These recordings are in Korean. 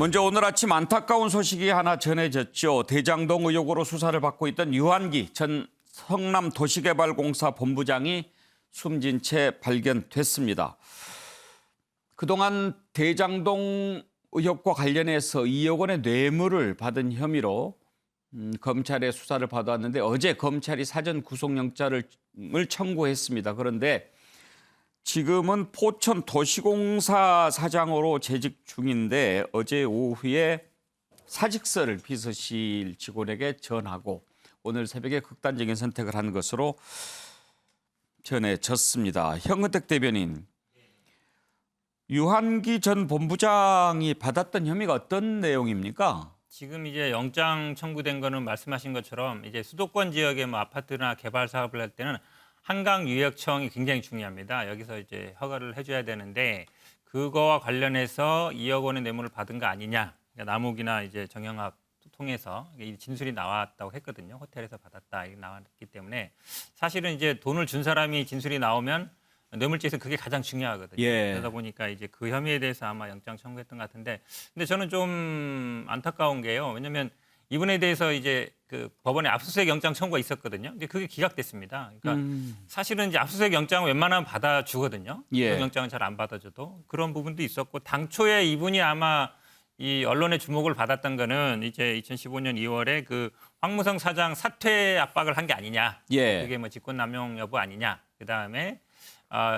먼저 오늘 아침 안타까운 소식이 하나 전해졌죠. 대장동 의혹으로 수사를 받고 있던 유한기 전 성남도시개발공사 본부장이 숨진 채 발견됐습니다. 그동안 대장동 의혹과 관련해서 2억 원의 뇌물을 받은 혐의로 검찰의 수사를 받았는데 어제 검찰이 사전 구속영장을 청구했습니다. 그런데 지금은 포천도시공사 사장으로 재직 중인데 어제 오후에 사직서를 비서실 직원에게 전하고 오늘 새벽에 극단적인 선택을 한 것으로 전해졌습니다. 형은택 대변인, 유한기 전 본부장이 받았던 혐의가 어떤 내용입니까? 지금 이제 영장 청구된 거는 말씀하신 것처럼 이제 수도권 지역의 뭐 아파트나 개발 사업을 할 때는 한강유역청이 굉장히 중요합니다. 여기서 이제 허가를 해줘야 되는데 그거와 관련해서 2억 원의 뇌물을 받은 거 아니냐? 그러니까 남욱이나 이제 정영학 통해서 이 진술이 나왔다고 했거든요. 호텔에서 받았다 이게 나왔기 때문에 사실은 이제 돈을 준 사람이 진술이 나오면 뇌물죄에서 그게 가장 중요하거든요. 예. 그러다 보니까 이제 그 혐의에 대해서 아마 영장 청구했던 것 같은데, 근데 저는 좀 안타까운 게요. 왜냐하면 이분에 대해서 이제 그 법원에 압수수색 영장 청구가 있었거든요. 근데 그게 기각됐습니다. 그러니까 사실은 이제 압수수색 영장은 웬만하면 받아주거든요. 예. 구속 영장은 잘 안 받아줘도 그런 부분도 있었고, 당초에 이분이 아마 이 언론의 주목을 받았던 거는 이제 2015년 2월에 그 황무성 사장 사퇴 압박을 한 게 아니냐. 예. 그게 뭐 직권남용 여부 아니냐. 그 다음에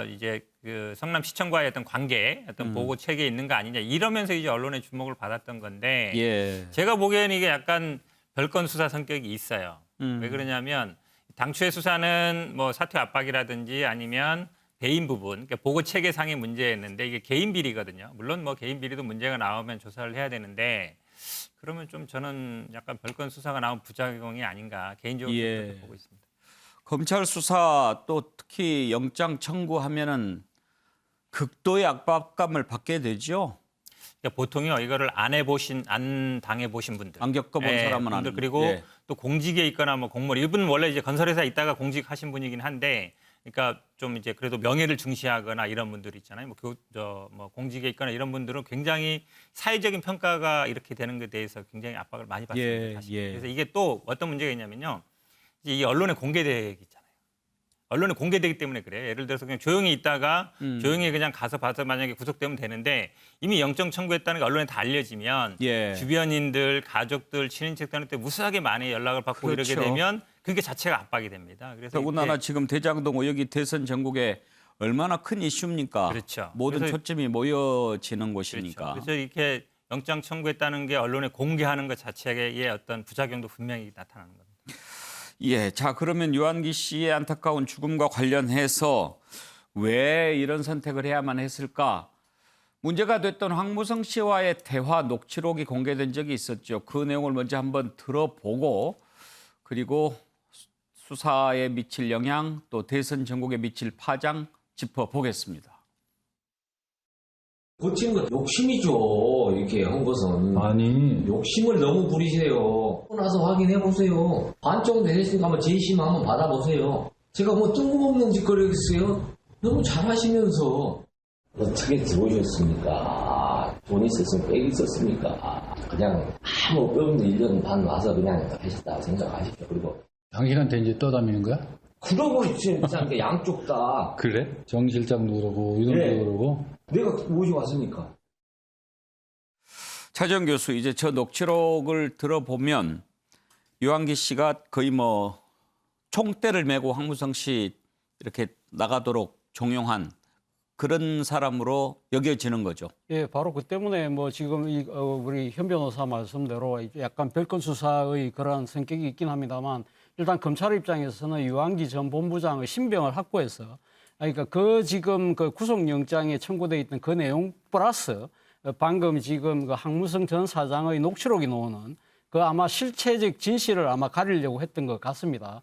이제 그 성남시청과의 어떤 관계, 어떤 보고 체계에 있는 거 아니냐. 이러면서 이제 언론의 주목을 받았던 건데, 예. 제가 보기에는 이게 약간 별건 수사 성격이 있어요. 왜 그러냐면 당초의 수사는 뭐 사퇴 압박이라든지 아니면 배임 부분, 그러니까 보고 체계상의 문제였는데 이게 개인 비리거든요. 물론 뭐 개인 비리도 문제가 나오면 조사를 해야 되는데 그러면 좀 저는 약간 별건 수사가 나온 부작용이 아닌가 개인적으로 예. 그렇게 보고 있습니다. 검찰 수사 또 특히 영장 청구하면은 극도의 압박감을 받게 되죠. 그러니까 보통요 이거를 안 당해보신 분들, 안 겪어본 사람은 분들, 안. 그리고 예. 또 공직에 있거나 뭐 공무원, 이분은 원래 이제 건설회사 있다가 공직하신 분이긴 한데, 그러니까 좀 이제 그래도 명예를 중시하거나 이런 분들 있잖아요. 뭐 공직에 있거나 이런 분들은 굉장히 사회적인 평가가 이렇게 되는 것에 대해서 굉장히 압박을 많이 받습니다. 예, 사실. 예. 그래서 이게 또 어떤 문제가 있냐면요, 이제 이 언론에 공개되기 있잖아요. 언론에 공개되기 때문에 그래요. 예를 들어서 그냥 조용히 있다가 조용히 그냥 가서 봐서 만약에 구속되면 되는데 이미 영장 청구했다는 게 언론에 다 알려지면 예. 주변인들, 가족들, 친인척들한테 무수하게 많이 연락을 받고 그렇죠. 이러게 되면 그게 자체가 압박이 됩니다. 그래서 더군다나 이게 지금 대장동 의혹이 대선 전국에 얼마나 큰 이슈입니까? 그렇죠. 모든 그래서- 초점이 모여지는 그렇죠. 곳이니까. 그래서 이렇게 영장 청구했다는 게 언론에 공개하는 것 자체의 어떤 부작용도 분명히 나타나는 겁니다. 예, 자 그러면 유한기 씨의 안타까운 죽음과 관련해서 왜 이런 선택을 해야만 했을까? 문제가 됐던 황무성 씨와의 대화 녹취록이 공개된 적이 있었죠. 그 내용을 먼저 한번 들어보고 그리고 수사에 미칠 영향 또 대선 전국에 미칠 파장 짚어보겠습니다. 고치는 건 욕심이죠. 이렇게 한 것은. 아니, 욕심을 너무 부리세요. 나서 확인해 보세요. 반 정도 됐으니까 한번 재심 한번 받아보세요. 제가 뭐 뜬금없는 짓거리 했어요? 너무 잘하시면서. 어떻게 들어오셨습니까? 돈 있었으면 빽 있었습니까? 그냥 아무 없는 1년 반 와서 그냥 하셨다고 생각하십시오. 그리고 당신한테 이제 떠다니는 거야? 그러고 진짜 양쪽 다 그래? 정 실장도 그러고, 이동도 네. 그러고. 내가 모시고 왔으니까. 차정 교수, 이제 저 녹취록을 들어보면 유한기 씨가 거의 뭐 총대를 메고 황무성 씨 이렇게 나가도록 종용한 그런 사람으로 여겨지는 거죠. 예, 바로 그 때문에 뭐 지금 우리 현 변호사 말씀대로 약간 별건 수사의 그런 성격이 있긴 합니다만 일단 검찰 입장에서는 유한기 전 본부장의 신병을 확보해서 그러니까 그 지금 그 구속영장에 청구돼 있던 그 내용 플러스 방금 지금 그 황무성 전 사장의 녹취록이 나오는 그 아마 실체적 진실을 아마 가리려고 했던 것 같습니다.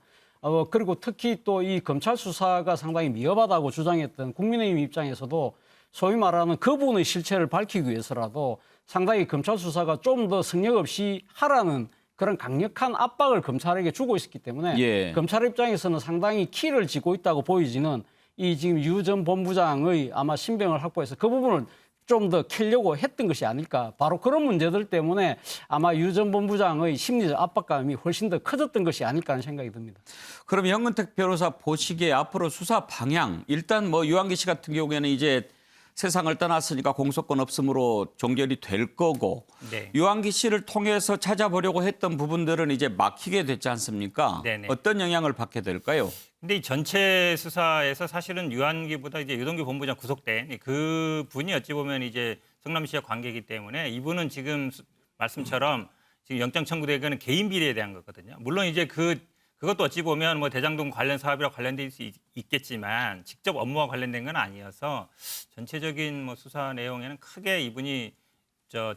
그리고 특히 또 이 검찰 수사가 상당히 미흡하다고 주장했던 국민의힘 입장에서도 소위 말하는 그 부분의 실체를 밝히기 위해서라도 상당히 검찰 수사가 좀 더 성역 없이 하라는 그런 강력한 압박을 검찰에게 주고 있었기 때문에 예. 검찰 입장에서는 상당히 키를 쥐고 있다고 보이지는 이 지금 유 전 본부장의 아마 신병을 확보해서 그 부분을 좀 더 캐려고 했던 것이 아닐까. 바로 그런 문제들 때문에 아마 유 전 본부장의 심리적 압박감이 훨씬 더 커졌던 것이 아닐까 하는 생각이 듭니다. 그럼 현근택 변호사 보시기에 앞으로 수사 방향, 일단 뭐 유한기 씨 같은 경우에는 이제 세상을 떠났으니까 공소권 없음으로 종결이 될 거고, 네. 유한기 씨를 통해서 찾아보려고 했던 부분들은 이제 막히게 됐지 않습니까? 네네. 어떤 영향을 받게 될까요? 근데 이 전체 수사에서 사실은 유한기보다 이제 유동규 본부장 구속된 그 분이 어찌 보면 이제 성남시와 관계이기 때문에 이분은 지금 말씀처럼 지금 영장 청구되는 개인 비리에 대한 거거든요. 물론 이제 그것도 어찌 보면 뭐 대장동 관련 사업이랑 관련될 수 있겠지만 직접 업무와 관련된 건 아니어서 전체적인 뭐 수사 내용에는 크게 이분이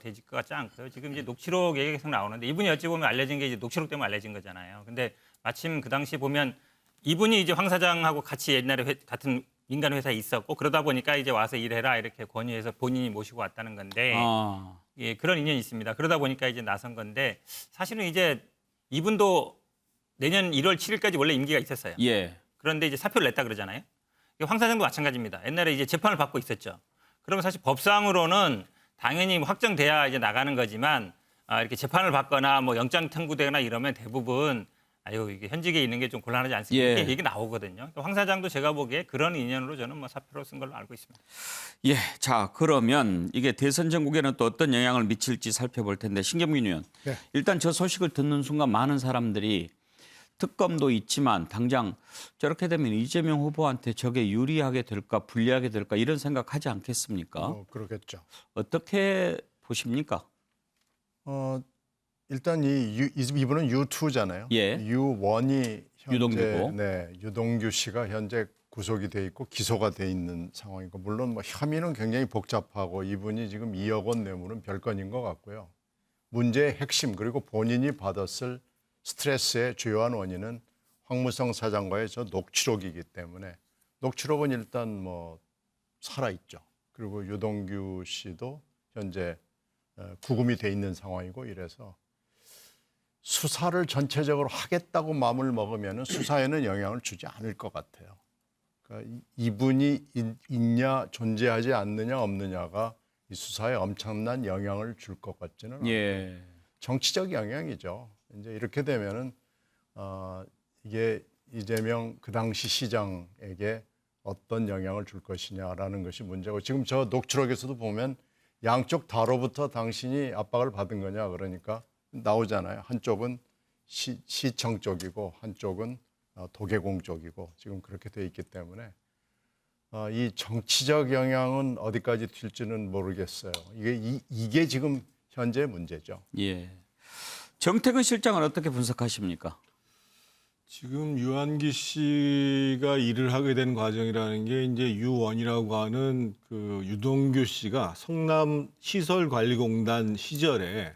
되질 것 같지 않고요. 지금 이제 녹취록 얘기가 계속 나오는데 이분이 어찌 보면 알려진 게 이제 녹취록 때문에 알려진 거잖아요. 근데 마침 그 당시 보면 이분이 이제 황 사장하고 같이 옛날에 같은 민간 회사에 있었고 그러다 보니까 이제 와서 일해라 이렇게 권유해서 본인이 모시고 왔다는 건데 예, 그런 인연이 있습니다. 그러다 보니까 이제 나선 건데 사실은 이제 이분도 내년 1월 7일까지 원래 임기가 있었어요. 예. 그런데 이제 사표를 냈다 그러잖아요. 황 사장도 마찬가지입니다. 옛날에 이제 재판을 받고 있었죠. 그러면 사실 법상으로는 당연히 뭐 확정돼야 이제 나가는 거지만 이렇게 재판을 받거나 뭐 영장 청구되거나 이러면 대부분 아유 이게 현직에 있는 게 좀 곤란하지 않습니까? 예. 이게 얘기 나오거든요. 황 사장도 제가 보기에 그런 인연으로 저는 뭐 사표를 쓴 걸로 알고 있습니다. 예. 자, 그러면 이게 대선 전국에는 또 어떤 영향을 미칠지 살펴볼 텐데 신경민 의원. 네. 일단 저 소식을 듣는 순간 많은 사람들이 특검도 있지만 당장 저렇게 되면 이재명 후보한테 저게 유리하게 될까 불리하게 될까 이런 생각하지 않겠습니까? 그러겠죠. 어떻게 보십니까? 일단 이분은 U2잖아요. 예. U1이 현재 유동규고. 네, 유동규 씨가 현재 구속이 돼 있고 기소가 돼 있는 상황이고 물론 뭐 혐의는 굉장히 복잡하고 이분이 지금 2억 원 뇌물은 별건인 것 같고요. 문제의 핵심 그리고 본인이 받았을 스트레스의 주요한 원인은 황무성 사장과의 저 녹취록이기 때문에 녹취록은 일단 뭐 살아 있죠. 그리고 유동규 씨도 현재 구금이 돼 있는 상황이고 이래서 수사를 전체적으로 하겠다고 마음을 먹으면 수사에는 영향을 주지 않을 것 같아요. 그러니까 이분이 있냐 존재하지 않느냐 없느냐가 이 수사에 엄청난 영향을 줄 것 같지는 않아요. 예. 정치적 영향이죠. 이제 이렇게 되면은 이게 이재명 그 당시 시장에게 어떤 영향을 줄 것이냐라는 것이 문제고 지금 저 녹취록에서도 보면 양쪽 다로부터 당신이 압박을 받은 거냐 그러니까 나오잖아요. 한쪽은 시청 쪽이고 한쪽은 도계공 쪽이고 지금 그렇게 돼 있기 때문에 이 정치적 영향은 어디까지 튈지는 모르겠어요. 이게 지금 현재 문제죠. 예. 정태근 실장은 어떻게 분석하십니까? 지금 유한기 씨가 일을 하게 된 과정이라는 게 이제 U1이라고 하는 그 유동규 씨가 성남시설관리공단 시절에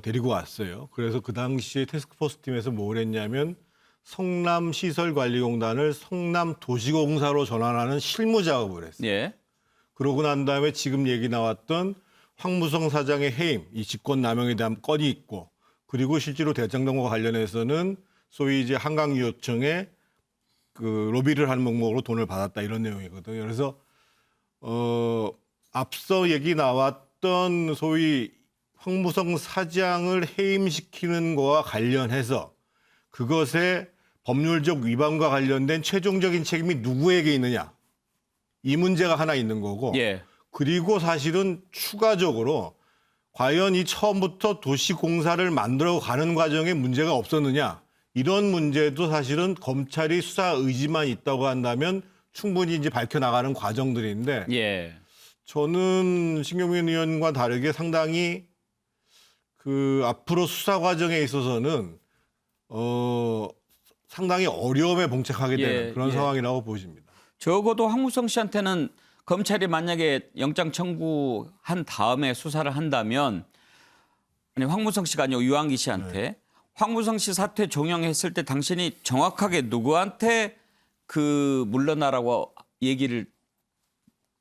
데리고 왔어요. 그래서 그 당시에 태스크포스 팀에서 뭘 했냐면 성남시설관리공단을 성남도시공사로 전환하는 실무 작업을 했어요. 예. 그러고 난 다음에 지금 얘기 나왔던 황무성 사장의 해임, 이 직권남용에 대한 건이 있고 그리고 실제로 대장동과 관련해서는 소위 이제 한강유역청에 그 로비를 하는 목록으로 돈을 받았다 이런 내용이거든요. 그래서 앞서 얘기 나왔던 소위 황무성 사장을 해임시키는 거와 관련해서 그것의 법률적 위반과 관련된 최종적인 책임이 누구에게 있느냐 이 문제가 하나 있는 거고 예. 그리고 사실은 추가적으로 과연 이 처음부터 도시공사를 만들어 가는 과정에 문제가 없었느냐 이런 문제도 사실은 검찰이 수사 의지만 있다고 한다면 충분히 이제 밝혀나가는 과정들인데 예. 저는 신경민 의원과 다르게 상당히 그 앞으로 수사 과정에 있어서는 상당히 어려움에 봉착하게 되는 그런 상황이라고 보십니다. 적어도 황무성 씨한테는 검찰이 만약에 영장 청구한 다음에 수사를 한다면 아니 황무성 씨가 아니고 유한기 씨한테 황무성 씨 사퇴 종용했을 때 당신이 정확하게 누구한테 그 물러나라고 얘기를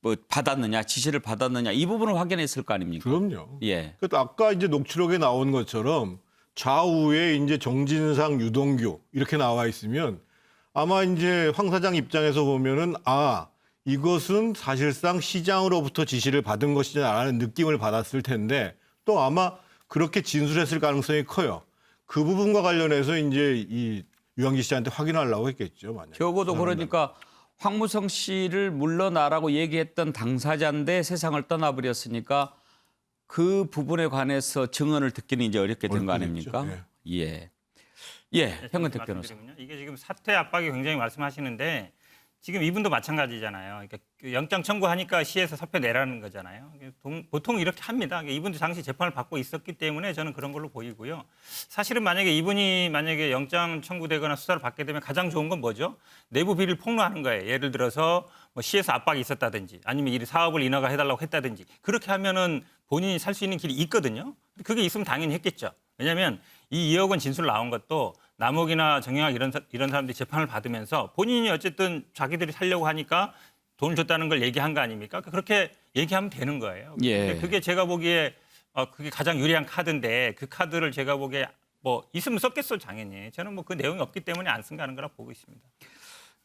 뭐 받았느냐 지시를 받았느냐 이 부분을 확인했을 거 아닙니까? 그럼요. 예. 그래도 아까 이제 녹취록에 나온 것처럼 좌우에 이제 정진상, 유동규 이렇게 나와 있으면 아마 이제 황 사장 입장에서 보면은 이것은 사실상 시장으로부터 지시를 받은 것이냐라는 느낌을 받았을 텐데 또 아마 그렇게 진술했을 가능성이 커요. 그 부분과 관련해서 이제 이 유한기 씨한테 확인하려고 했겠죠. 만약에. 적어도 수사한다면. 그러니까 황무성 씨를 물러나라고 얘기했던 당사자인데 세상을 떠나버렸으니까 그 부분에 관해서 증언을 듣기는 이제 어렵게 된 거 어렵겠죠. 아닙니까? 예. 예, 현근택 변호사. 말씀드리면요. 이게 지금 사퇴 압박이 굉장히 말씀하시는데 지금 이분도 마찬가지잖아요. 그러니까 그 영장 청구하니까 시에서 사표 내라는 거잖아요. 보통 이렇게 합니다. 그러니까 이분도 당시 재판을 받고 있었기 때문에 저는 그런 걸로 보이고요. 사실은 만약에 이분이 만약에 영장 청구되거나 수사를 받게 되면 가장 좋은 건 뭐죠? 내부 비리를 폭로하는 거예요. 예를 들어서 뭐 시에서 압박이 있었다든지 아니면 이 사업을 인허가 해달라고 했다든지 그렇게 하면은 본인이 살 수 있는 길이 있거든요. 그게 있으면 당연히 했겠죠. 왜냐하면 이 2억 원 진술 나온 것도 남욱이나 정영학 이런 사람들이 재판을 받으면서 본인이 어쨌든 자기들이 살려고 하니까 돈을 줬다는 걸 얘기한 거 아닙니까? 그렇게 얘기하면 되는 거예요. 예. 근데 그게 제가 보기에 그게 가장 유리한 카드인데 그 카드를 제가 보기에 뭐 있으면 썼겠어 당연히. 저는 뭐 그 내용이 없기 때문에 안 쓴 거라 보고 있습니다.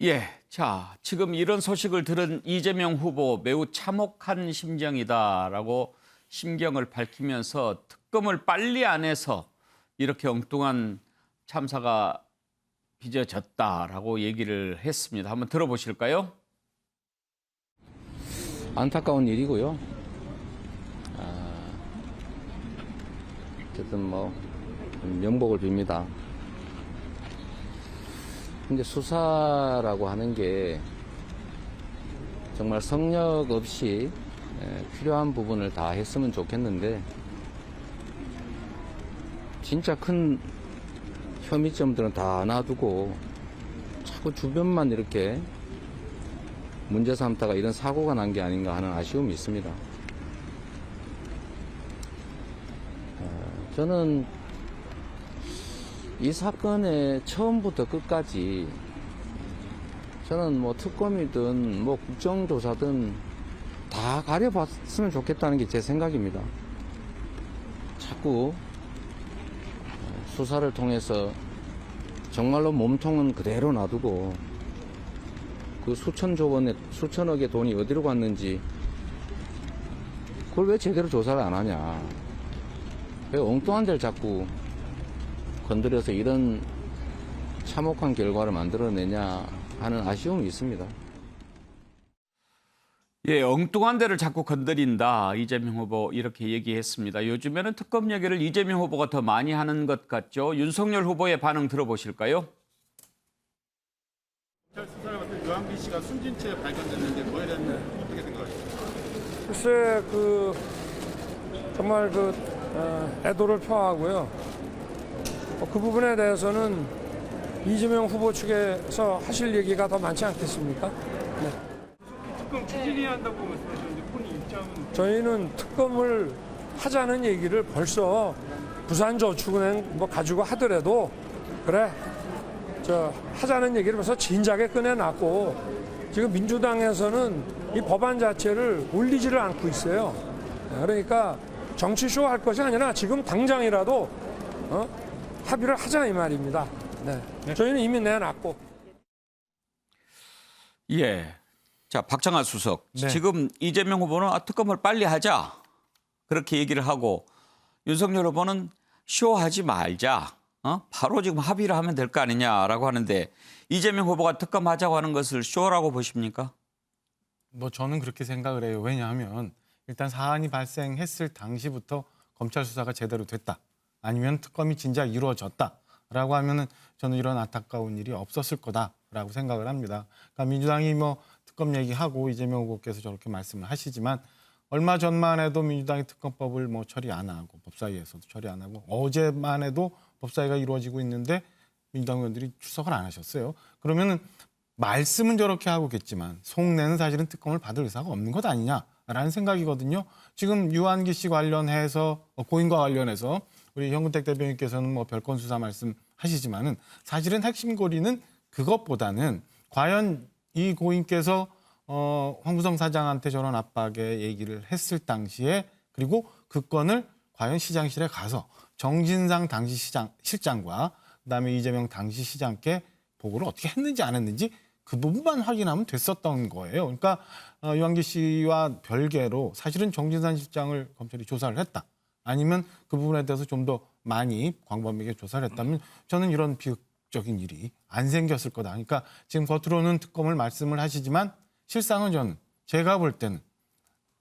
예, 자, 지금 이런 소식을 들은 이재명 후보 매우 참혹한 심정이다라고 심경을 밝히면서 특검을 빨리 안 해서 이렇게 엉뚱한 참사가 빚어졌다라고 얘기를 했습니다. 한번 들어보실까요? 안타까운 일이고요. 어쨌든 뭐 명복을 빕니다. 근데 수사라고 하는 게 정말 성역 없이 필요한 부분을 다 했으면 좋겠는데 진짜 큰 혐의점들은 다 놔두고 자꾸 주변만 이렇게 문제 삼다가 이런 사고가 난 게 아닌가 하는 아쉬움이 있습니다. 저는 이 사건의 처음부터 끝까지 저는 뭐 특검이든 뭐 국정조사든 다 가려봤으면 좋겠다는 게 제 생각입니다. 자꾸 수사를 통해서 정말로 몸통은 그대로 놔두고 그 수천억의 돈이 어디로 갔는지 그걸 왜 제대로 조사를 안 하냐. 왜 엉뚱한 데를 자꾸 건드려서 이런 참혹한 결과를 만들어내냐 하는 아쉬움이 있습니다. 예, 엉뚱한 데를 자꾸 건드린다. 이재명 후보 이렇게 얘기했습니다. 요즘에는 특검 얘기를 이재명 후보가 더 많이 하는 것 같죠. 윤석열 후보의 반응 들어보실까요? 수사를 맡은 유한기 씨가 숨진 채 발견됐는데 그거에 대한 어떻게 생각하십니까? 글쎄 정말 애도를 표하고요. 그 부분에 대해서는 이재명 후보 측에서 하실 얘기가 더 많지 않겠습니까? 네. 특검 추진해야 한다고 말씀하셨는데 본인 입장은? 저희는 특검을 하자는 얘기를 벌써 부산저축은행 뭐 가지고 하더라도 그래 하자는 얘기를 벌써 진작에 꺼내놨고 지금 민주당에서는 이 법안 자체를 올리지를 않고 있어요. 그러니까 정치쇼 할 것이 아니라 지금 당장이라도 합의를 하자 이 말입니다. 네. 저희는 이미 내놨고. 예. 자, 박정아 수석. 네. 지금 이재명 후보는 특검을 빨리 하자. 그렇게 얘기를 하고 윤석열 후보는 쇼하지 말자. 바로 지금 합의를 하면 될 거 아니냐라고 하는데 이재명 후보가 특검 하자고 하는 것을 쇼라고 보십니까? 뭐 저는 그렇게 생각을 해요. 왜냐하면 일단 사안이 발생했을 당시부터 검찰 수사가 제대로 됐다. 아니면 특검이 진작 이루어졌다라고 하면은 저는 이런 안타까운 일이 없었을 거다라고 생각을 합니다. 그러니까 민주당이 뭐 특검 얘기하고 이재명 후보께서 저렇게 말씀을 하시지만 얼마 전만 해도 민주당이 특검법을 뭐 처리 안 하고 법사위에서도 처리 안 하고 어제만 해도 법사위가 이루어지고 있는데 민주당 의원들이 출석을 안 하셨어요. 그러면은 말씀은 저렇게 하고겠지만 속내는 사실은 특검을 받을 의사가 없는 것 아니냐라는 생각이거든요. 지금 유한기 씨 관련해서 고인과 관련해서 우리 현근택 대변인께서는 뭐 별건 수사 말씀하시지만은 사실은 핵심 고리는 그것보다는 과연 이 고인께서 황무성 사장한테 저런 압박의 얘기를 했을 당시에 그리고 그 건을 과연 시장실에 가서 정진상 당시 실장과 그다음에 이재명 당시 시장께 보고를 어떻게 했는지 안 했는지 그 부분만 확인하면 됐었던 거예요. 그러니까 유한기 씨와 별개로 사실은 정진상 실장을 검찰이 조사를 했다. 아니면 그 부분에 대해서 좀 더 많이 광범위하게 조사를 했다면 저는 이런 비극적인 일이 안 생겼을 거다. 그러니까 지금 겉으로는 특검을 말씀을 하시지만 실상은 저는 제가 볼 때는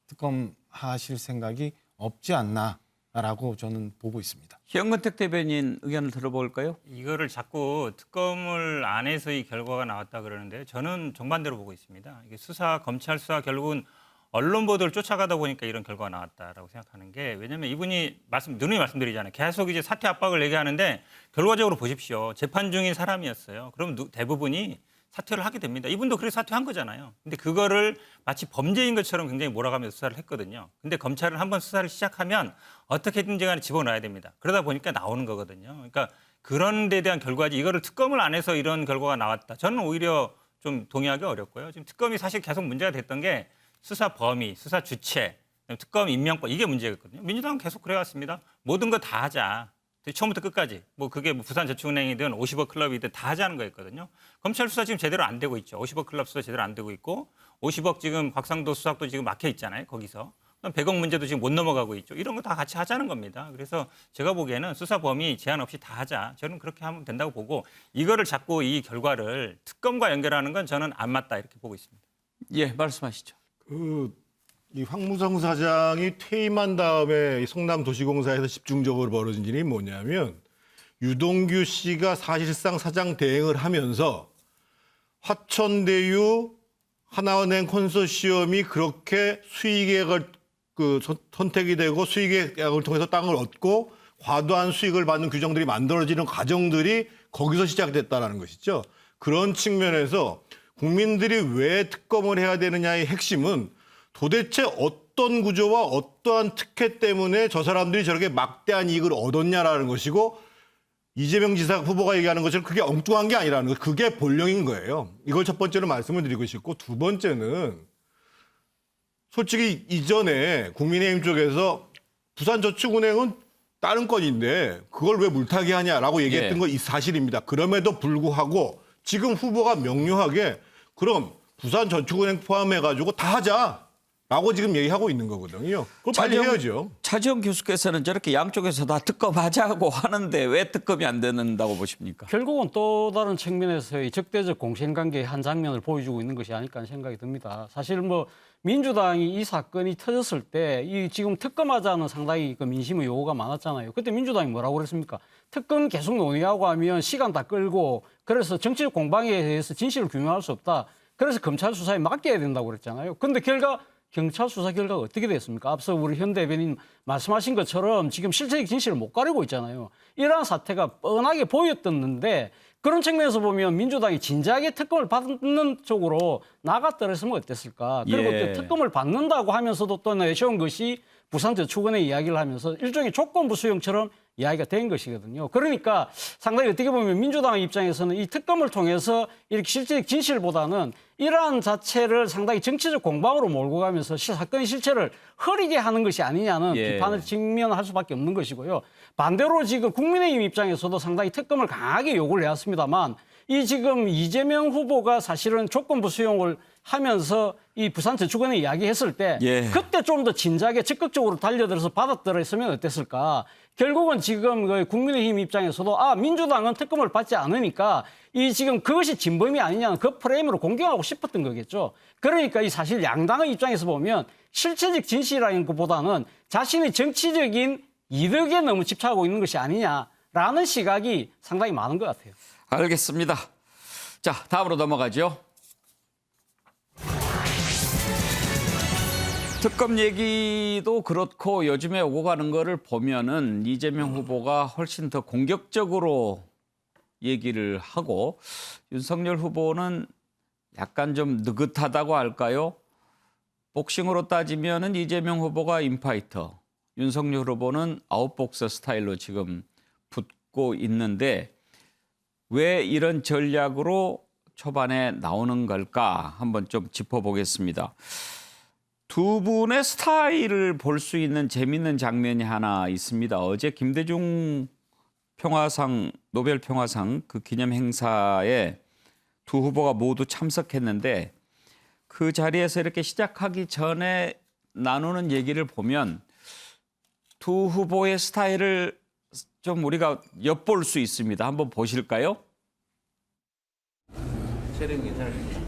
특검 하실 생각이 없지 않나라고 저는 보고 있습니다. 현근택 대변인 의견을 들어볼까요? 이거를 자꾸 특검을 안 해서 이 결과가 나왔다 그러는데 저는 정반대로 보고 있습니다. 이게 검찰 수사 결국은 언론 보도를 쫓아가다 보니까 이런 결과가 나왔다라고 생각하는 게 왜냐하면 이분이 누누이 말씀드리잖아요. 계속 이제 사퇴 압박을 얘기하는데 결과적으로 보십시오. 재판 중인 사람이었어요. 그럼 대부분이 사퇴를 하게 됩니다. 이분도 그래서 사퇴한 거잖아요. 근데 그거를 마치 범죄인 것처럼 굉장히 몰아가면서 수사를 했거든요. 근데 검찰은 한번 수사를 시작하면 어떻게든지 간에 집어넣어야 됩니다. 그러다 보니까 나오는 거거든요. 그러니까 그런 데 대한 결과지 이거를 특검을 안 해서 이런 결과가 나왔다. 저는 오히려 좀 동의하기 어렵고요. 지금 특검이 사실 계속 문제가 됐던 게 수사 범위, 수사 주체, 특검 임명권 이게 문제였거든요. 민주당은 계속 그래왔습니다. 모든 거 다 하자. 처음부터 끝까지. 그게 부산저축은행이든 50억 클럽이든 다 하자는 거였거든요. 검찰 수사 지금 제대로 안 되고 있죠. 50억 클럽 수사 제대로 안 되고 있고 50억 지금 곽상도 수사도 지금 막혀 있잖아요. 거기서. 100억 문제도 지금 못 넘어가고 있죠. 이런 거 다 같이 하자는 겁니다. 그래서 제가 보기에는 수사 범위 제한 없이 다 하자. 저는 그렇게 하면 된다고 보고 이거를 자꾸 이 결과를 특검과 연결하는 건 저는 안 맞다 이렇게 보고 있습니다. 예, 말씀하시죠. 이 황무성 사장이 퇴임한 다음에 이 성남도시공사에서 집중적으로 벌어진 일이 뭐냐면 유동규 씨가 사실상 사장 대행을 하면서 화천대유 하나은행 컨소시엄이 그렇게 수익액을 선택이 되고 수익액을 통해서 땅을 얻고 과도한 수익을 받는 규정들이 만들어지는 과정들이 거기서 시작됐다는 것이죠. 그런 측면에서 국민들이 왜 특검을 해야 되느냐의 핵심은 도대체 어떤 구조와 어떠한 특혜 때문에 저 사람들이 저렇게 막대한 이익을 얻었냐라는 것이고 이재명 지사 후보가 얘기하는 것처럼 그게 엉뚱한 게 아니라는 것, 그게 본령인 거예요. 이걸 첫 번째로 말씀을 드리고 싶고 두 번째는 솔직히 이전에 국민의힘 쪽에서 부산저축은행은 다른 건인데 그걸 왜 물타기 하냐라고 얘기했던 건 사실입니다. 그럼에도 불구하고 지금 후보가 명료하게 그럼 부산저축은행 포함해가지고 다 하자라고 지금 얘기하고 있는 거거든요. 그걸 빨리 해야죠. 차지영 교수께서는 저렇게 양쪽에서 다 특검하자고 하는데 왜 특검이 안 된다고 보십니까? 결국은 또 다른 측면에서의 적대적 공생관계의 한 장면을 보여주고 있는 것이 아닐까 하는 생각이 듭니다. 사실 민주당이 이 사건이 터졌을 때 이 지금 특검하자는 상당히 그 민심의 요구가 많았잖아요. 그때 민주당이 뭐라고 그랬습니까? 특검 계속 논의하고 하면 시간 다 끌고 그래서 정치적 공방에 대해서 진실을 규명할 수 없다. 그래서 검찰 수사에 맡겨야 된다고 그랬잖아요. 그런데 경찰 수사 결과가 어떻게 됐습니까? 앞서 우리 현 대변인 말씀하신 것처럼 지금 실체적 진실을 못 가리고 있잖아요. 이러한 사태가 뻔하게 보였었는데 그런 측면에서 보면 민주당이 진작에 특검을 받는 쪽으로 나갔더랬으면 어땠을까? 그리고 또 특검을 받는다고 하면서도 또 내세운 것이 부산저축은행 이야기를 하면서 일종의 조건부 수용처럼 이야기가 된 것이거든요. 그러니까 상당히 어떻게 보면 민주당 입장에서는 이 특검을 통해서 이렇게 실질적 진실보다는 이러한 자체를 상당히 정치적 공방으로 몰고 가면서 사건의 실체를 흐리게 하는 것이 아니냐는 비판을 직면할 수밖에 없는 것이고요. 반대로 지금 국민의힘 입장에서도 상당히 특검을 강하게 요구를 해왔습니다만 이 지금 이재명 후보가 사실은 조건부 수용을 하면서 이 부산저축은행 이야기했을 때 그때 좀 더 진작에 적극적으로 달려들어서 받아들였으면 어땠을까. 결국은 지금 국민의힘 입장에서도 민주당은 특검을 받지 않으니까 이 지금 그것이 진범이 아니냐는 그 프레임으로 공격하고 싶었던 거겠죠. 그러니까 이 사실 양당의 입장에서 보면 실체적 진실이라는 것보다는 자신의 정치적인 이득에 너무 집착하고 있는 것이 아니냐라는 시각이 상당히 많은 것 같아요. 알겠습니다. 자, 다음으로 넘어가죠. 특검 얘기도 그렇고 요즘에 오고 가는 거를 보면은 이재명 후보가 훨씬 더 공격적으로 얘기를 하고 윤석열 후보는 약간 좀 느긋하다고 할까요? 복싱으로 따지면은 이재명 후보가 인파이터, 윤석열 후보는 아웃복서 스타일로 지금 붙고 있는데 왜 이런 전략으로 초반에 나오는 걸까 한번 좀 짚어보겠습니다. 두 분의 스타일을 볼 수 있는 재미있는 장면이 하나 있습니다. 어제 김대중 노벨 평화상 그 기념 행사에 두 후보가 모두 참석했는데 그 자리에서 이렇게 시작하기 전에 나누는 얘기를 보면 두 후보의 스타일을 좀 우리가 엿볼 수 있습니다. 한번 보실까요? 체력 괜찮으십니까?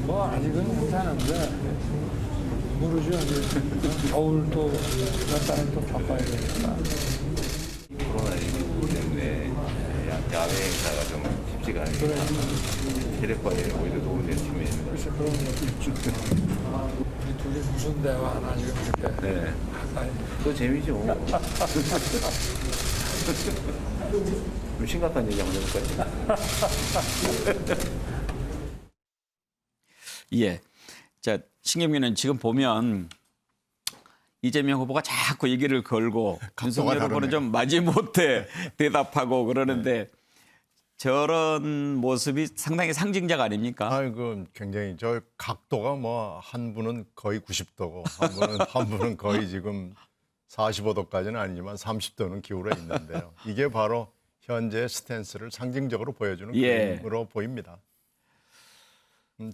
뭐 아직은 괜찮은데 모르죠. 겨울 또몇 달은 또 겪어야 되니까. 코로나19 때문에 야외 행사가 좀 쉽지가 않아요. 체력 관리에 오히려 도움이 되는 측면입니다. 그래서 그런 것도 있죠. 우리 둘이 무슨 대화 하나 지금 이렇게. 네. 아이, 그거 재미죠. 좀 심각한 얘기 한번 해볼까요? 예. 자, 신경민은 지금 보면 이재명 후보가 자꾸 얘기를 걸고 윤석열 후보는 다르네요. 좀 마지못해 대답하고 그러는데 저런 모습이 상당히 상징적 아닙니까? 아이고 굉장히 저 각도가 뭐 한 분은 거의 90도고 한 분은 거의 지금 45도까지는 아니지만 30도는 기울어 있는데요. 이게 바로 현재 스탠스를 상징적으로 보여주는 예. 그림으로 보입니다.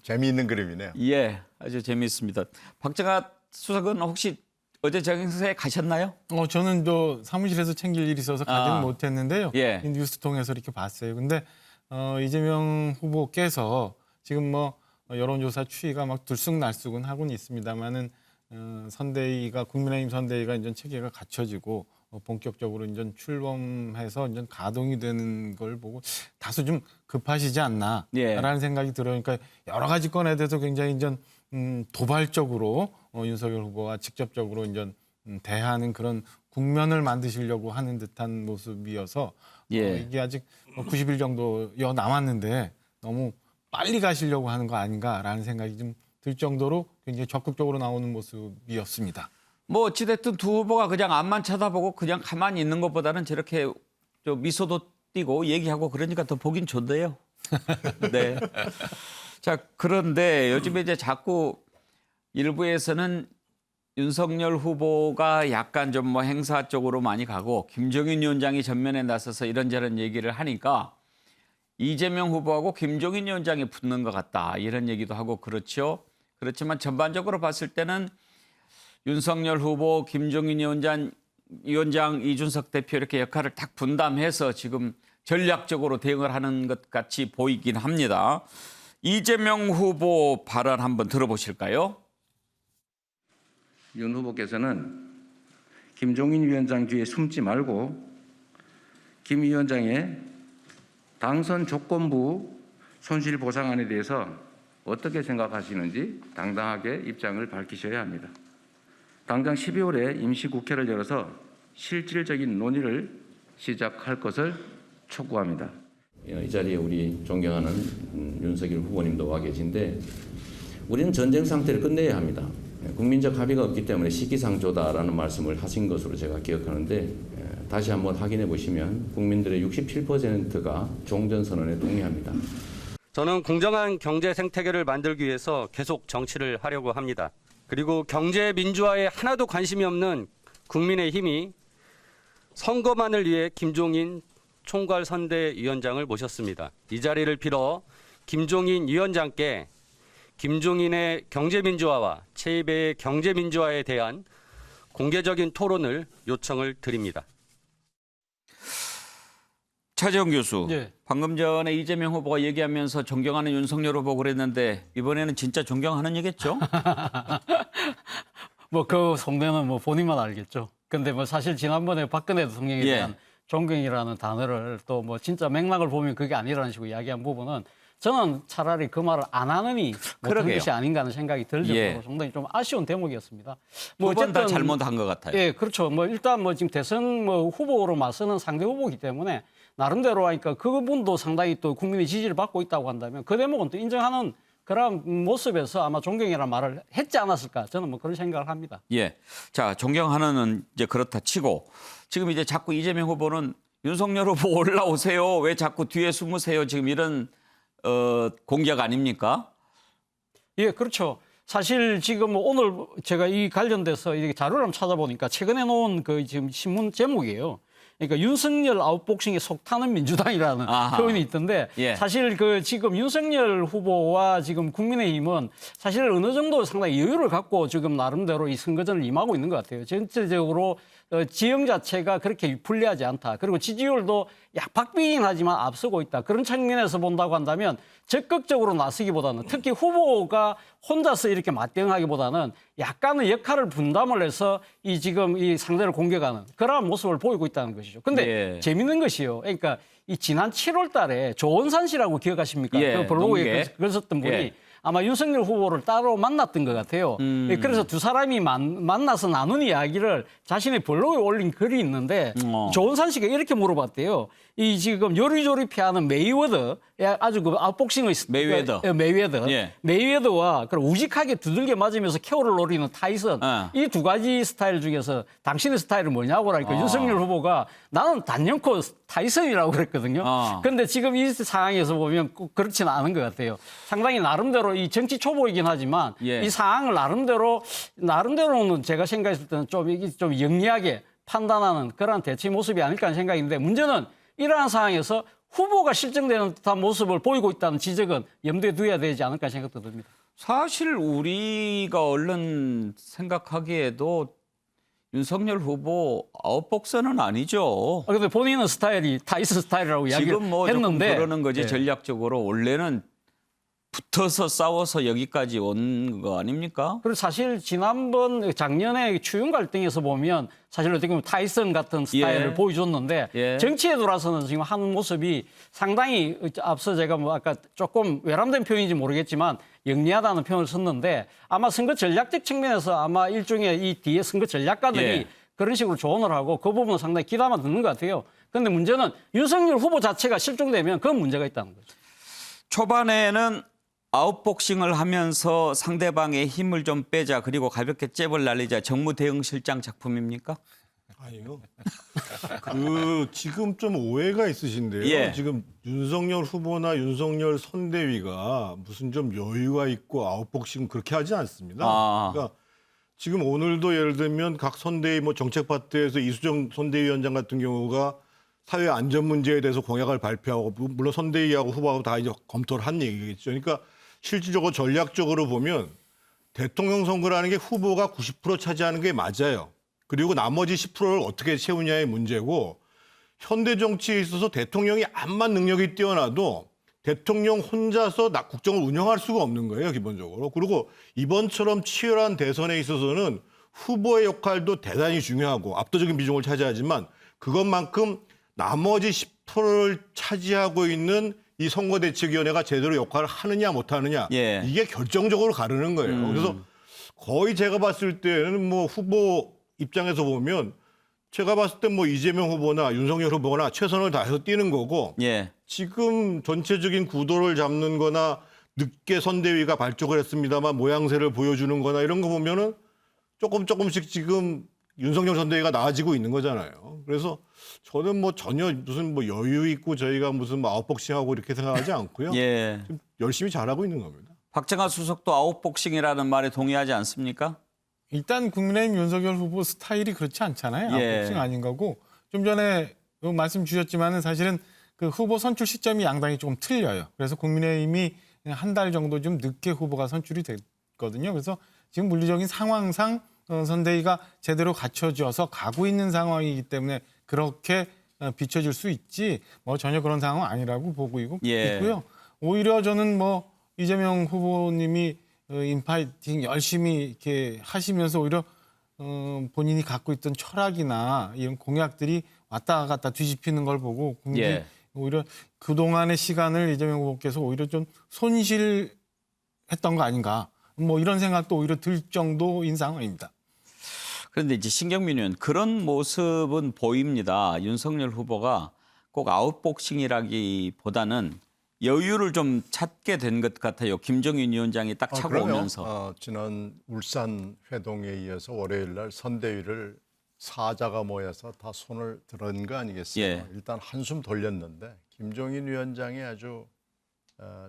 재미있는 그림이네요. 예, 아주 재미있습니다. 박정아 수석은 혹시 어제 정행사에 가셨나요? 저는 또 사무실에서 챙길 일이 있어서 가지는 못했는데요. 예. 이 뉴스 통해서 이렇게 봤어요. 근데 이재명 후보께서 지금 뭐 여론조사 추이가 막 들쑥날쑥은 하고는 있습니다만은 선대위가 국민의힘 선대위가 이제 체계가 갖춰지고 본격적으로 이제 출범해서 이제 가동이 되는 걸 보고 다소 좀 급하시지 않나라는 예. 생각이 들어요. 그러니까 여러 가지 건에 대해서 굉장히 이제 도발적으로 윤석열 후보와 직접적으로 이제 대하는 그런 국면을 만드시려고 하는 듯한 모습이어서 예. 이게 아직 90일 정도 남았는데 너무 빨리 가시려고 하는 거 아닌가라는 생각이 좀 들 정도로 굉장히 적극적으로 나오는 모습이었습니다. 뭐 어찌됐든 두 후보가 그냥 앞만 쳐다보고 그냥 가만히 있는 것보다는 저렇게 좀 미소도 띄고 얘기하고 그러니까 더 보긴 좋네요. 네. 자, 그런데 요즘에 이제 자꾸 일부에서는 윤석열 후보가 약간 좀 뭐 행사 쪽으로 많이 가고 김종인 위원장이 전면에 나서서 이런저런 얘기를 하니까 이재명 후보하고 김종인 위원장이 붙는 것 같다 이런 얘기도 하고 그렇죠. 그렇지만 전반적으로 봤을 때는 윤석열 후보, 김종인 위원장, 이준석 대표 이렇게 역할을 딱 분담해서 지금 전략적으로 대응을 하는 것 같이 보이긴 합니다. 이재명 후보 발언 한번 들어보실까요? 윤 후보께서는 김종인 위원장 뒤에 숨지 말고 김 위원장의 당선 조건부 손실보상안에 대해서 어떻게 생각하시는지 당당하게 입장을 밝히셔야 합니다. 당장 12월에 임시국회를 열어서 실질적인 논의를 시작할 것을 촉구합니다. 이 자리에 우리 존경하는 윤석열 후보님도 와 계신데 우리는 전쟁 상태를 끝내야 합니다. 국민적 합의가 없기 때문에 시기상조다라는 말씀을 하신 것으로 제가 기억하는데 다시 한번 확인해 보시면 국민들의 67%가 종전선언에 동의합니다. 저는 공정한 경제 생태계를 만들기 위해서 계속 정치를 하려고 합니다. 그리고 경제 민주화에 하나도 관심이 없는 국민의힘이 선거만을 위해 김종인 총괄선대위원장을 모셨습니다. 이 자리를 빌어 김종인 위원장께 김종인의 경제민주화와 최입의 경제민주화에 대한 공개적인 토론을 요청을 드립니다. 차재원 교수, 예. 방금 전에 이재명 후보가 얘기하면서 존경하는 윤석열 후보 그랬는데 이번에는 진짜 존경하는 얘기겠죠? 뭐 그 속내는 뭐 본인만 알겠죠. 근데 뭐 사실 지난번에 박근혜 대통령에 대한 존경이라는 단어를 또 뭐 진짜 맥락을 보면 그게 아니라는 식으로 이야기한 부분은 저는 차라리 그 말을 안 하느니 못한 그러게요. 것이 아닌가 하는 생각이 들 정도로 예. 상당히 좀 아쉬운 대목이었습니다. 두 번 다 잘못한 것 같아요. 예, 그렇죠. 뭐 일단 뭐 지금 대선 뭐 후보로 맞서는 상대 후보이기 때문에 나름대로 하니까 그분도 상당히 또 국민의 지지를 받고 있다고 한다면 그 대목은 또 인정하는 그런 모습에서 아마 존경이라는 말을 했지 않았을까 저는 뭐 그런 생각을 합니다. 예. 자, 존경하는 이제 그렇다 치고 지금 이제 자꾸 이재명 후보는 윤석열 후보 올라오세요. 왜 자꾸 뒤에 숨으세요. 지금 이런 공격 아닙니까? 예, 그렇죠. 사실 지금 뭐 오늘 제가 이 관련돼서 이렇게 자료를 한번 찾아보니까 최근에 놓은 그 지금 신문 제목이에요. 그러니까 윤석열 아웃복싱에 속타는 민주당이라는 아하. 표현이 있던데 예. 사실 그 지금 윤석열 후보와 지금 국민의힘은 사실 어느 정도 상당히 여유를 갖고 지금 나름대로 이 선거전을 임하고 있는 것 같아요. 전체적으로 지형 자체가 그렇게 불리하지 않다. 그리고 지지율도 약 박빙이긴 하지만 앞서고 있다. 그런 측면에서 본다고 한다면 적극적으로 나서기보다는 특히 후보가 혼자서 이렇게 맞대응하기보다는 약간의 역할을 분담을 해서 이 지금 이 상대를 공격하는 그러한 모습을 보이고 있다는 것이죠. 근데 예. 재밌는 것이요. 그러니까 이 지난 7월 달에 조원산 씨라고 기억하십니까? 예, 그 블로그에 농계. 글썼던 분이 예. 아마 윤석열 후보를 따로 만났던 것 같아요. 그래서 두 사람이 만나서 나눈 이야기를 자신의 블로그에 올린 글이 있는데 조원산 씨가 이렇게 물어봤대요. 이 지금 요리조리피하는 메이웨더, 아주 그 아웃복싱의 메이웨더. 메이웨더. 예. 메이웨더와 그런 우직하게 두들겨 맞으면서 KO를 노리는 타이슨. 이 두 가지 스타일 중에서 당신의 스타일은 뭐냐고 하니까 윤석열 후보가 나는 단연코 타이슨이라고 그랬거든요. 그런데 지금 이 상황에서 보면 꼭 그렇지는 않은 것 같아요. 상당히 나름대로 이 정치 초보이긴 하지만 예. 이 상황을 나름대로는 제가 생각했을 때는 좀 이게 좀 영리하게 판단하는 그런 대치 모습이 아닐까 하는 생각인데 문제는 이러한 상황에서 후보가 실정되는 듯한 모습을 보이고 있다는 지적은 염두에 두어야 되지 않을까 생각도 듭니다. 사실 우리가 얼른 생각하기에도 윤석열 후보 아웃복서는 아니죠. 그런데 본인은 스타일이 타이슨 스타일이라고 이야기를 지금 뭐 조금 했는데 그러는 거지 예. 전략적으로 원래는 붙어서 싸워서 여기까지 온 거 아닙니까? 그리고 사실 지난번 작년에 추윤 갈등에서 보면 사실 어떻게 보면 타이슨 같은 스타일을 예. 보여줬는데 예. 정치에 들어와서는 지금 하는 모습이 상당히 앞서 제가 뭐 아까 조금 외람된 표현인지 모르겠지만 영리하다는 표현을 썼는데 아마 선거 전략적 측면에서 아마 일종의 이 뒤에 선거 전략가들이 예. 그런 식으로 조언을 하고 그 부분은 상당히 귀담아 듣는 것 같아요. 그런데 문제는 윤석열 후보 자체가 실종되면 그건 문제가 있다는 거죠. 초반에는 아웃복싱을 하면서 상대방의 힘을 좀 빼자 그리고 가볍게 잽을 날리자 정무대응실장 작품입니까? 아니요. 지금 좀 오해가 있으신데요. 예. 지금 윤석열 후보나 윤석열 선대위가 무슨 좀 여유가 있고 아웃복싱 그렇게 하지 않습니다. 그러니까 지금 오늘도 예를 들면 각 선대위 뭐 정책 파트에서 이수정 선대위원장 같은 경우가 사회 안전 문제에 대해서 공약을 발표하고 물론 선대위하고 후보하고 다 이제 검토를 한 얘기겠죠. 그러니까 실질적으로 전략적으로 보면 대통령 선거라는 게 후보가 90% 차지하는 게 맞아요. 그리고 나머지 10%를 어떻게 채우냐의 문제고 현대 정치에 있어서 대통령이 암만 능력이 뛰어나도 대통령 혼자서 국정을 운영할 수가 없는 거예요, 기본적으로. 그리고 이번처럼 치열한 대선에 있어서는 후보의 역할도 대단히 중요하고 압도적인 비중을 차지하지만 그것만큼 나머지 10%를 차지하고 있는 이 선거대책위원회가 제대로 역할을 하느냐 못하느냐 예. 이게 결정적으로 가르는 거예요. 그래서 거의 제가 봤을 때는 뭐 후보 입장에서 보면 제가 봤을 때 뭐 이재명 후보나 윤석열 후보나 최선을 다해서 뛰는 거고 예. 지금 전체적인 구도를 잡는 거나 늦게 선대위가 발족을 했습니다만 모양새를 보여주는 거나 이런 거 보면은 조금씩 지금 윤석열 선대위가 나아지고 있는 거잖아요. 그래서 저는 뭐 전혀 무슨 뭐 여유 있고 저희가 무슨 뭐 아웃복싱하고 이렇게 생각하지 않고요. 예. 지금 열심히 잘하고 있는 겁니다. 박정하 수석도 아웃복싱이라는 말에 동의하지 않습니까? 일단 국민의힘 윤석열 후보 스타일이 그렇지 않잖아요. 예. 아웃복싱 아닌 거고 좀 전에 말씀 주셨지만은 사실은 그 후보 선출 시점이 양당이 조금 틀려요. 그래서 국민의힘이 한 달 정도 좀 늦게 후보가 선출이 됐거든요. 그래서 지금 물리적인 상황상 선대위가 제대로 갖춰져서 가고 있는 상황이기 때문에 그렇게 비춰질 수 있지 뭐 전혀 그런 상황은 아니라고 보고 예. 있고요. 오히려 저는 뭐 이재명 후보님이 인파이팅 열심히 이렇게 하시면서 오히려 본인이 갖고 있던 철학이나 이런 공약들이 왔다 갔다 뒤집히는 걸 보고 국민이 예. 오히려 그동안의 시간을 이재명 후보께서 오히려 좀 손실했던 거 아닌가 뭐 이런 생각도 오히려 들 정도인 상황입니다. 그런데 이제 신경민 의원 그런 모습은 보입니다. 윤석열 후보가 꼭 아웃복싱이라기보다는 여유를 좀 찾게 된 것 같아요. 김종인 위원장이 딱 차고 그럼요. 오면서. 지난 울산 회동에 이어서 월요일 날 선대위를 사자가 모여서 다 손을 들은 거 아니겠어요? 예. 일단 한숨 돌렸는데 김종인 위원장이 아주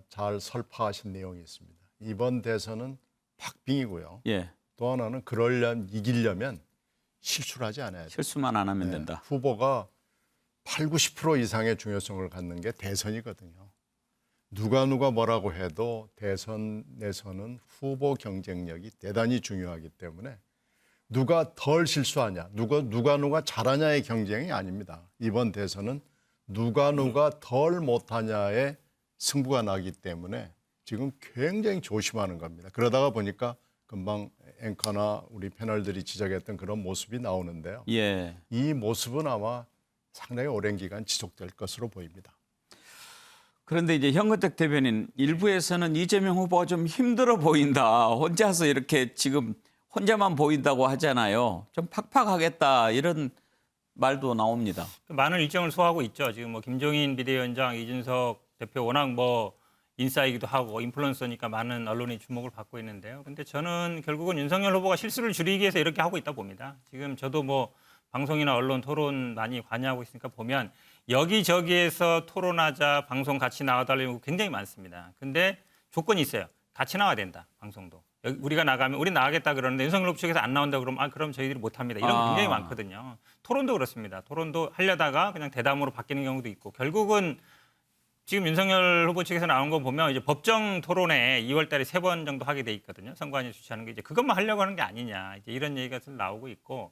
잘 설파하신 내용이 있습니다. 이번 대선은 박빙이고요. 예. 또 하나는 이기려면 실수를 하지 않아야 돼요. 실수만 안 하면 된다. 후보가 8, 90% 이상의 중요성을 갖는 게 대선이거든요. 누가 뭐라고 해도 대선에서는 후보 경쟁력이 대단히 중요하기 때문에 누가 덜 실수하냐, 누가 잘하냐의 경쟁이 아닙니다. 이번 대선은 누가 덜 못하냐의 승부가 나기 때문에 지금 굉장히 조심하는 겁니다. 그러다가 보니까 금방 앵커나 우리 패널들이 지적했던 그런 모습이 나오는데요. 예. 이 모습은 아마 상당히 오랜 기간 지속될 것으로 보입니다. 그런데 이제 현근택 대변인 일부에서는 이재명 후보가 좀 힘들어 보인다. 혼자서 이렇게 지금 혼자만 보인다고 하잖아요. 좀 팍팍하겠다 이런 말도 나옵니다. 많은 일정을 소화하고 있죠. 지금 뭐 김종인 비대위원장, 이준석 대표 워낙 뭐 인싸이기도 하고 인플루언서니까 많은 언론이 주목을 받고 있는데요. 근데 저는 결국은 윤석열 후보가 실수를 줄이기 위해서 이렇게 하고 있다 봅니다. 지금 저도 뭐 방송이나 언론 토론 많이 관여하고 있으니까 보면 여기저기에서 토론하자, 방송 같이 나와달라고 굉장히 많습니다. 근데 조건이 있어요. 같이 나와야 된다, 방송도. 우리가 나가면 우리 나가겠다 그러는데 윤석열 후보 측에서 안 나온다 그러면 그럼 저희들이 못합니다. 이런 거 굉장히 많거든요. 토론도 그렇습니다. 토론도 하려다가 그냥 대담으로 바뀌는 경우도 있고 결국은 지금 윤석열 후보 측에서 나온 거 보면 이제 법정 토론에 2월 달에 3번 정도 하게 돼 있거든요. 선관위 주최하는 게 이제 그것만 하려고 하는 게 아니냐. 이제 이런 얘기가 나오고 있고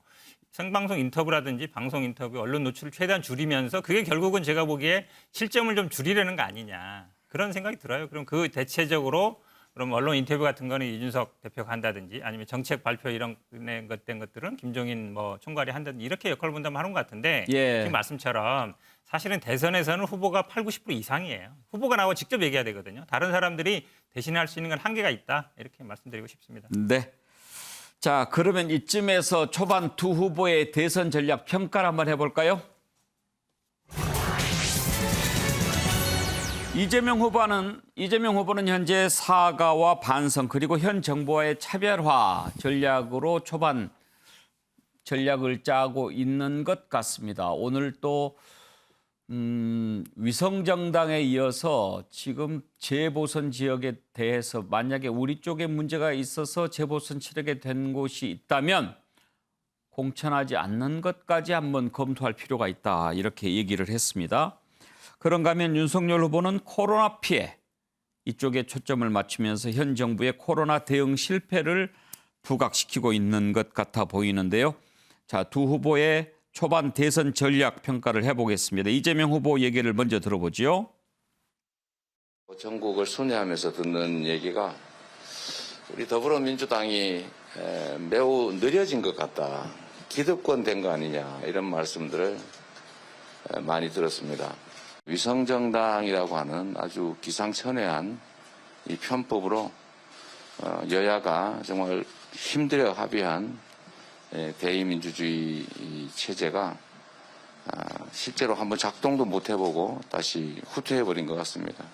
생방송 인터뷰라든지 방송 인터뷰, 언론 노출을 최대한 줄이면서 그게 결국은 제가 보기에 실점을 좀 줄이려는 거 아니냐. 그런 생각이 들어요. 그럼 그 대체적으로 그럼 언론 인터뷰 같은 거는 이준석 대표가 한다든지 아니면 정책 발표 이런 것된 것들은 김종인 뭐 총괄이 한다든지 이렇게 역할을 본다면 하는 것 같은데 예. 지금 말씀처럼 사실은 대선에서는 후보가 8, 90% 이상이에요. 후보가 나와 직접 얘기해야 되거든요. 다른 사람들이 대신할 수 있는 건 한계가 있다. 이렇게 말씀드리고 싶습니다. 네. 자, 그러면 이쯤에서 초반 두 후보의 대선 전략 평가를 한번 해볼까요? 이재명 후보는 현재 사과와 반성 그리고 현 정부와의 차별화 전략으로 초반 전략을 짜고 있는 것 같습니다. 오늘 또 위성정당에 이어서 지금 재보선 지역에 대해서 만약에 우리 쪽에 문제가 있어서 재보선 치르게 된 곳이 있다면 공천하지 않는 것까지 한번 검토할 필요가 있다. 이렇게 얘기를 했습니다. 그런가 하면 윤석열 후보는 코로나 피해 이쪽에 초점을 맞추면서 현 정부의 코로나 대응 실패를 부각시키고 있는 것 같아 보이는데요. 자, 두 후보의 초반 대선 전략 평가를 해보겠습니다. 이재명 후보 얘기를 먼저 들어보죠. 전국을 순회하면서 듣는 얘기가 우리 더불어민주당이 매우 느려진 것 같다. 기득권 된 거 아니냐 이런 말씀들을 많이 들었습니다. 위성정당이라고 하는 아주 기상천외한 이 편법으로 여야가 정말 힘들어 합의한 대의민주주의 체제가 실제로 한번 작동도 못 해보고 다시 후퇴해버린 것 같습니다.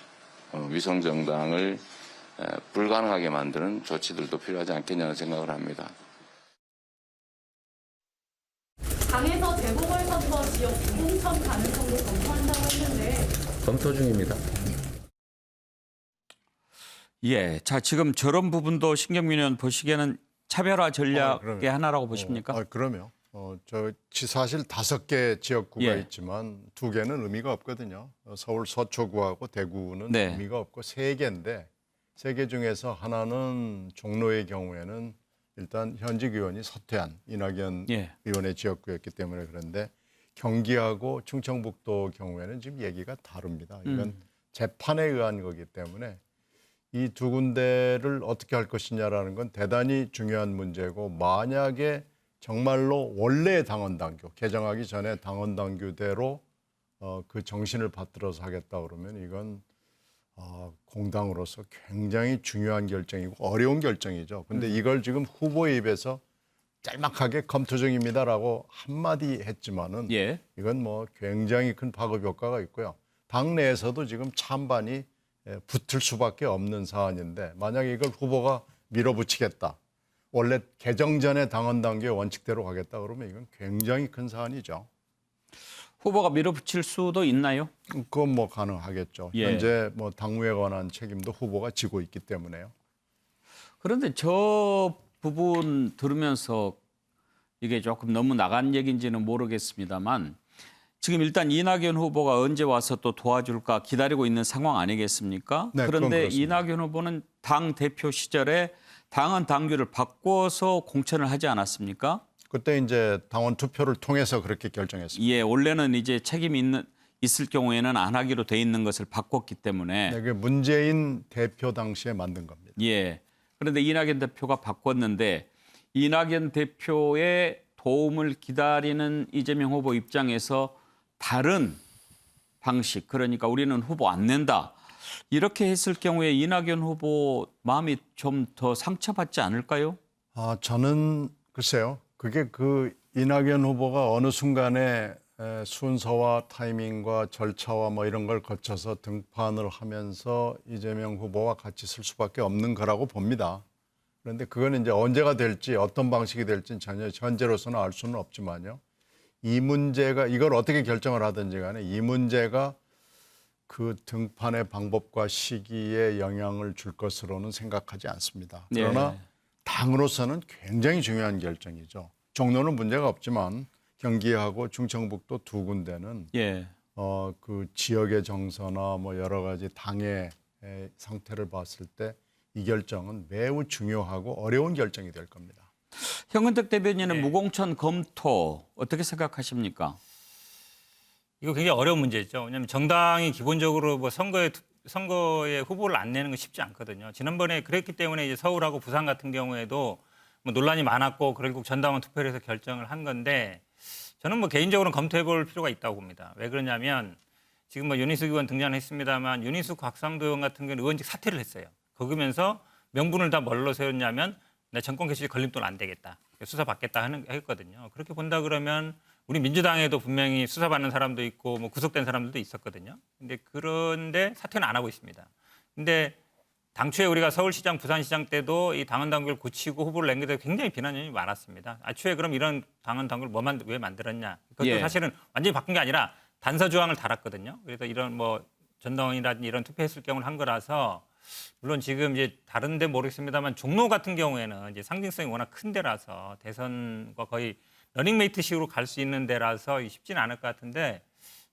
위성정당을 불가능하게 만드는 조치들도 필요하지 않겠냐는 생각을 합니다. 당에서 재보궐선거 지역 공천 가능성도 검토한다고 했는데 검토 중입니다. 예, 자 지금 저런 부분도 신경민 의원 보시기에는 차별화 전략의 하나라고 보십니까? 그럼요. 사실 5개 지역구가 예. 있지만 2개는 의미가 없거든요. 서울 서초구하고 대구는 네. 의미가 없고 3개인데 3개 중에서 하나는 종로의 경우에는 일단 현직 의원이 서태한 이낙연 예. 의원의 지역구였기 때문에 그런데 경기하고 충청북도 경우에는 지금 얘기가 다릅니다. 이건 재판에 의한 거기 때문에 이 2군데를 어떻게 할 것이냐라는 건 대단히 중요한 문제고 만약에 정말로 원래 당원당규 개정하기 전에 당원당규대로 그 정신을 받들어서 하겠다 그러면 이건 공당으로서 굉장히 중요한 결정이고 어려운 결정이죠. 근데 이걸 지금 후보의 입에서 짤막하게 검토 중입니다라고 한마디 했지만은 예. 이건 뭐 굉장히 큰 파급 효과가 있고요. 당내에서도 지금 찬반이 붙을 수밖에 없는 사안인데 만약에 이걸 후보가 밀어붙이겠다. 원래 개정 전에 당원당규의 원칙대로 가겠다 그러면 이건 굉장히 큰 사안이죠. 후보가 밀어붙일 수도 있나요? 그건 뭐 가능하겠죠. 예. 현재 뭐 당무에 관한 책임도 후보가 지고 있기 때문에요. 그런데 저 부분 들으면서 이게 조금 너무 나간 얘기인지는 모르겠습니다만 지금 일단 이낙연 후보가 언제 와서 또 도와줄까 기다리고 있는 상황 아니겠습니까? 네, 그건 그런데 그렇습니다. 이낙연 후보는 당 대표 시절에 당헌 당규를 바꿔서 공천을 하지 않았습니까? 그때 이제 당원 투표를 통해서 그렇게 결정했습니다. 예, 원래는 이제 책임이 있을 경우에는 안 하기로 돼 있는 것을 바꿨기 때문에 네, 그게 문재인 대표 당시에 만든 겁니다. 예. 그런데 이낙연 대표가 바꿨는데 이낙연 대표의 도움을 기다리는 이재명 후보 입장에서 다른 방식, 그러니까 우리는 후보 안 낸다. 이렇게 했을 경우에 이낙연 후보 마음이 좀 더 상처받지 않을까요? 저는 글쎄요. 그게 그 이낙연 후보가 어느 순간에 순서와 타이밍과 절차와 뭐 이런 걸 거쳐서 등판을 하면서 이재명 후보와 같이 쓸 수밖에 없는 거라고 봅니다. 그런데 그거는 이제 언제가 될지 어떤 방식이 될지는 전혀 현재로서는 알 수는 없지만요. 이 문제가 이걸 어떻게 결정을 하든지 간에 이 문제가 그 등판의 방법과 시기에 영향을 줄 것으로는 생각하지 않습니다. 그러나 당으로서는 굉장히 중요한 결정이죠. 종로는 문제가 없지만 경기하고 충청북도 두 군데는 그 지역의 정서나 뭐 여러 가지 당의 상태를 봤을 때 이 결정은 매우 중요하고 어려운 결정이 될 겁니다. 현근택 대변인은 무공천 검토 어떻게 생각하십니까? 이거 굉장히 어려운 문제죠. 왜냐하면 정당이 기본적으로 뭐 선거에 후보를 안 내는 건 쉽지 않거든요. 지난번에 그랬기 때문에 이제 서울하고 부산 같은 경우에도 뭐 논란이 많았고 결국 전당원 투표를 해서 결정을 한 건데 저는 뭐 개인적으로는 검토해 볼 필요가 있다고 봅니다. 왜 그러냐면 지금 뭐 윤희숙 의원 등장했습니다만 윤희숙 곽상도 의원 같은 경우는 의원직 사퇴를 했어요. 거기면서 명분을 다 뭘로 세웠냐면 내 정권 개시에 걸림돌 안 되겠다. 수사 받겠다 했거든요. 그렇게 본다 그러면 우리 민주당에도 분명히 수사받는 사람도 있고 뭐 구속된 사람들도 있었거든요. 그런데 사퇴는 안 하고 있습니다. 근데 당초에 우리가 서울시장, 부산시장 때도 이 당헌 당규를 고치고 후보를 낸 것에 굉장히 비난이 많았습니다. 애초에 그럼 이런 당헌 당규를 왜 만들었냐? 그것도 사실은 완전히 바꾼 게 아니라 단서 조항을 달았거든요. 그래서 이런 뭐 전당원이라든지 이런 투표했을 경우를 한 거라서 물론 지금 이제 다른데 모르겠습니다만 종로 같은 경우에는 이제 상징성이 워낙 큰 데라서 대선과 거의 러닝메이트식으로 갈 수 있는 데라서 쉽지는 않을 것 같은데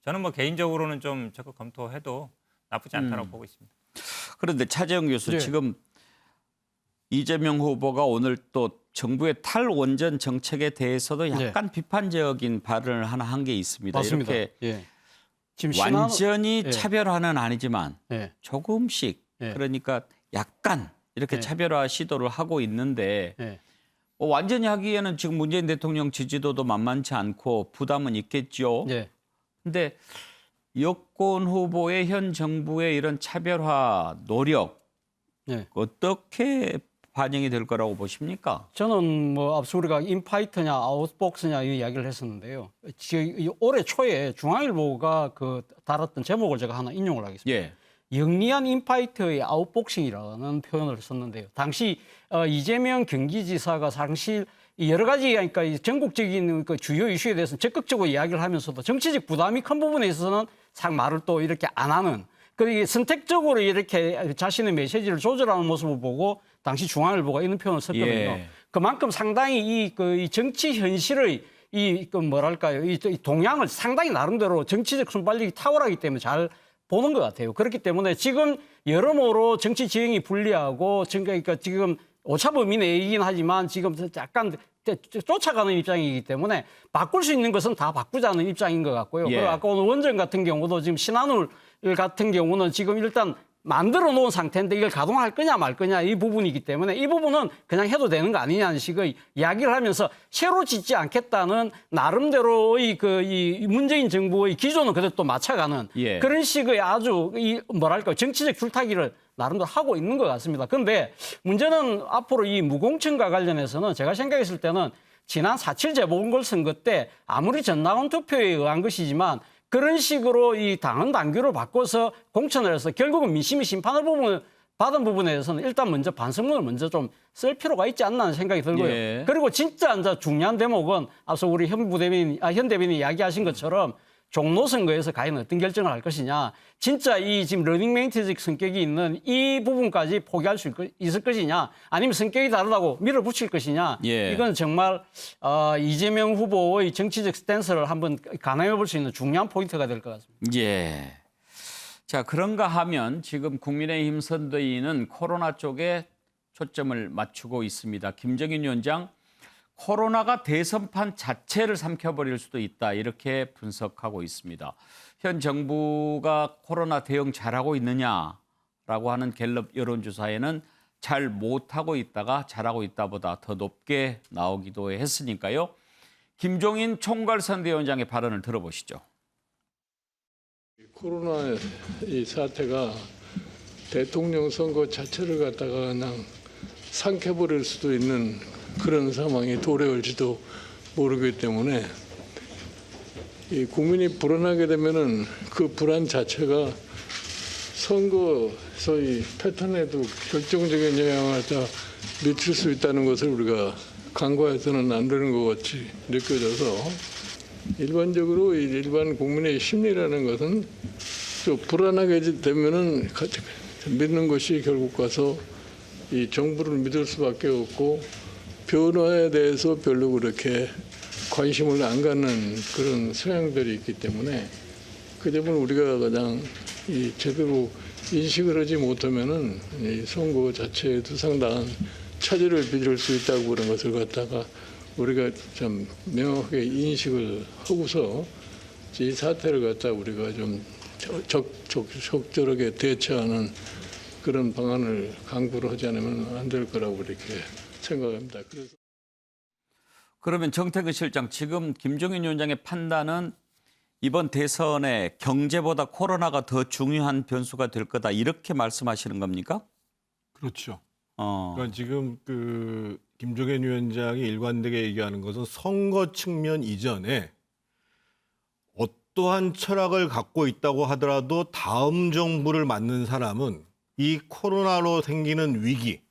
저는 뭐 개인적으로는 좀 적극 검토해도 나쁘지 않다고 보고 있습니다. 그런데 차재영 교수 지금 이재명 후보가 오늘 또 정부의 탈원전 정책에 대해서도 약간 비판적인 발언을 하나 한 게 있습니다. 맞습니다. 이렇게 지금 완전히 차별화는 아니지만 조금씩 그러니까 약간 이렇게 차별화 시도를 하고 있는데 완전히 하기에는 지금 문재인 대통령 지지도도 만만치 않고 부담은 있겠죠. 그런데 여권 후보의 현 정부의 이런 차별화 노력 어떻게 반영이 될 거라고 보십니까? 저는 뭐 앞서 우리가 인파이트냐 아웃복스냐 이 이야기를 했었는데요. 지금 올해 초에 중앙일보가 그 달았던 제목을 제가 하나 인용을 하겠습니다. 영리한 인파이터의 아웃복싱이라는 표현을 썼는데요. 당시 이재명 경기지사가 사실 여러 가지 그러니까 전국적인 그 주요 이슈에 대해서 적극적으로 이야기를 하면서도 정치적 부담이 큰 부분에 있어서는 상 말을 또 이렇게 안 하는 그리고 선택적으로 이렇게 자신의 메시지를 조절하는 모습을 보고 당시 중앙일보가 이런 표현을 썼거든요. 그만큼 상당히 이 정치 현실의 이 뭐랄까요 이 동향을 상당히 나름대로 정치적 순발력이 탁월하기 때문에 잘 보는 것 같아요. 그렇기 때문에 지금 여러모로 정치 지형이 불리하고 그러니까 지금 오차범위 내이긴 하지만 지금 약간 쫓아가는 입장이기 때문에 바꿀 수 있는 것은 다 바꾸자는 입장인 것 같고요. 그리고 아까 오늘 원전 같은 경우도 지금 신한울 같은 경우는 지금 일단 만들어 놓은 상태인데 이걸 가동할 거냐 말 거냐 이 부분이기 때문에 이 부분은 그냥 해도 되는 거 아니냐는 식의 이야기를 하면서 새로 짓지 않겠다는 나름대로의 이 문재인 정부의 기조는 그대로 또 맞춰가는 그런 식의 아주 뭐랄까 정치적 줄타기를 나름대로 하고 있는 것 같습니다. 그런데 문제는 앞으로 이 무공천과 관련해서는 제가 생각했을 때는 지난 4.7 재보궐선거 때 아무리 전당원 투표에 의한 것이지만 그런 식으로 이 당헌 당규를 바꿔서 공천을 해서 결국은 민심이 심판을 받은 부분에 대해서는 일단 먼저 반성문을 먼저 좀 쓸 필요가 있지 않나 하는 생각이 들고요. 그리고 진짜 이제 중요한 대목은 앞서 우리 현 대변인이 이야기하신 것처럼 종로 선거에서 과연 어떤 결정을 할 것이냐, 진짜 이 지금 러닝 메이트적 성격이 있는 이 부분까지 포기할 수 있을 것이냐, 아니면 성격이 다르다고 밀어붙일 것이냐, 예. 이건 정말 이재명 후보의 정치적 스탠스를 한번 가늠해 볼 수 있는 중요한 포인트가 될 것 같습니다. 예. 자, 그런가 하면 지금 국민의힘 선대위는 코로나 쪽에 초점을 맞추고 있습니다. 김정인 위원장, 코로나가 대선판 자체를 삼켜버릴 수도 있다, 이렇게 분석하고 있습니다. 현 정부가 코로나 대응 잘하고 있느냐라고 하는 갤럽 여론조사에는 잘 못하고 있다가 잘하고 있다보다 더 높게 나오기도 했으니까요. 김종인 총괄선대위원장의 발언을 들어보시죠. 코로나 이 사태가 대통령 선거 자체를 갖다가 그냥 삼켜버릴 수도 있는 그런 상황이 도래올지도 모르기 때문에 이 국민이 불안하게 되면은 그 불안 자체가 선거 소위 패턴에도 결정적인 영향을 다 미칠 수 있다는 것을 우리가 간과해서는 안 되는 것 같이 느껴져서 일반적으로 일반 국민의 심리라는 것은 좀 불안하게 되면은 믿는 것이 결국 가서 이 정부를 믿을 수밖에 없고 변화에 대해서 별로 그렇게 관심을 안 갖는 그런 성향들이 있기 때문에 그 점을 우리가 가장 이 제대로 인식을 하지 못하면은 이 선거 자체에도 상당한 차질을 빚을 수 있다고 그런 것을 갖다가 우리가 좀 명확하게 인식을 하고서 이 사태를 갖다 우리가 좀 적절하게 대처하는 그런 방안을 강구를 하지 않으면 안 될 거라고 이렇게 생각합니다. 그래서 그러면 정태근 실장, 지금 김종인 위원장의 판단은 이번 대선에 경제보다 코로나가 더 중요한 변수가 될 거다, 이렇게 말씀하시는 겁니까? 그렇죠. 그러니까 지금 그 김종인 위원장이 일관되게 얘기하는 것은 선거 측면 이전에 어떠한 철학을 갖고 있다고 하더라도 다음 정부를 맡는 사람은 이 코로나로 생기는 위기,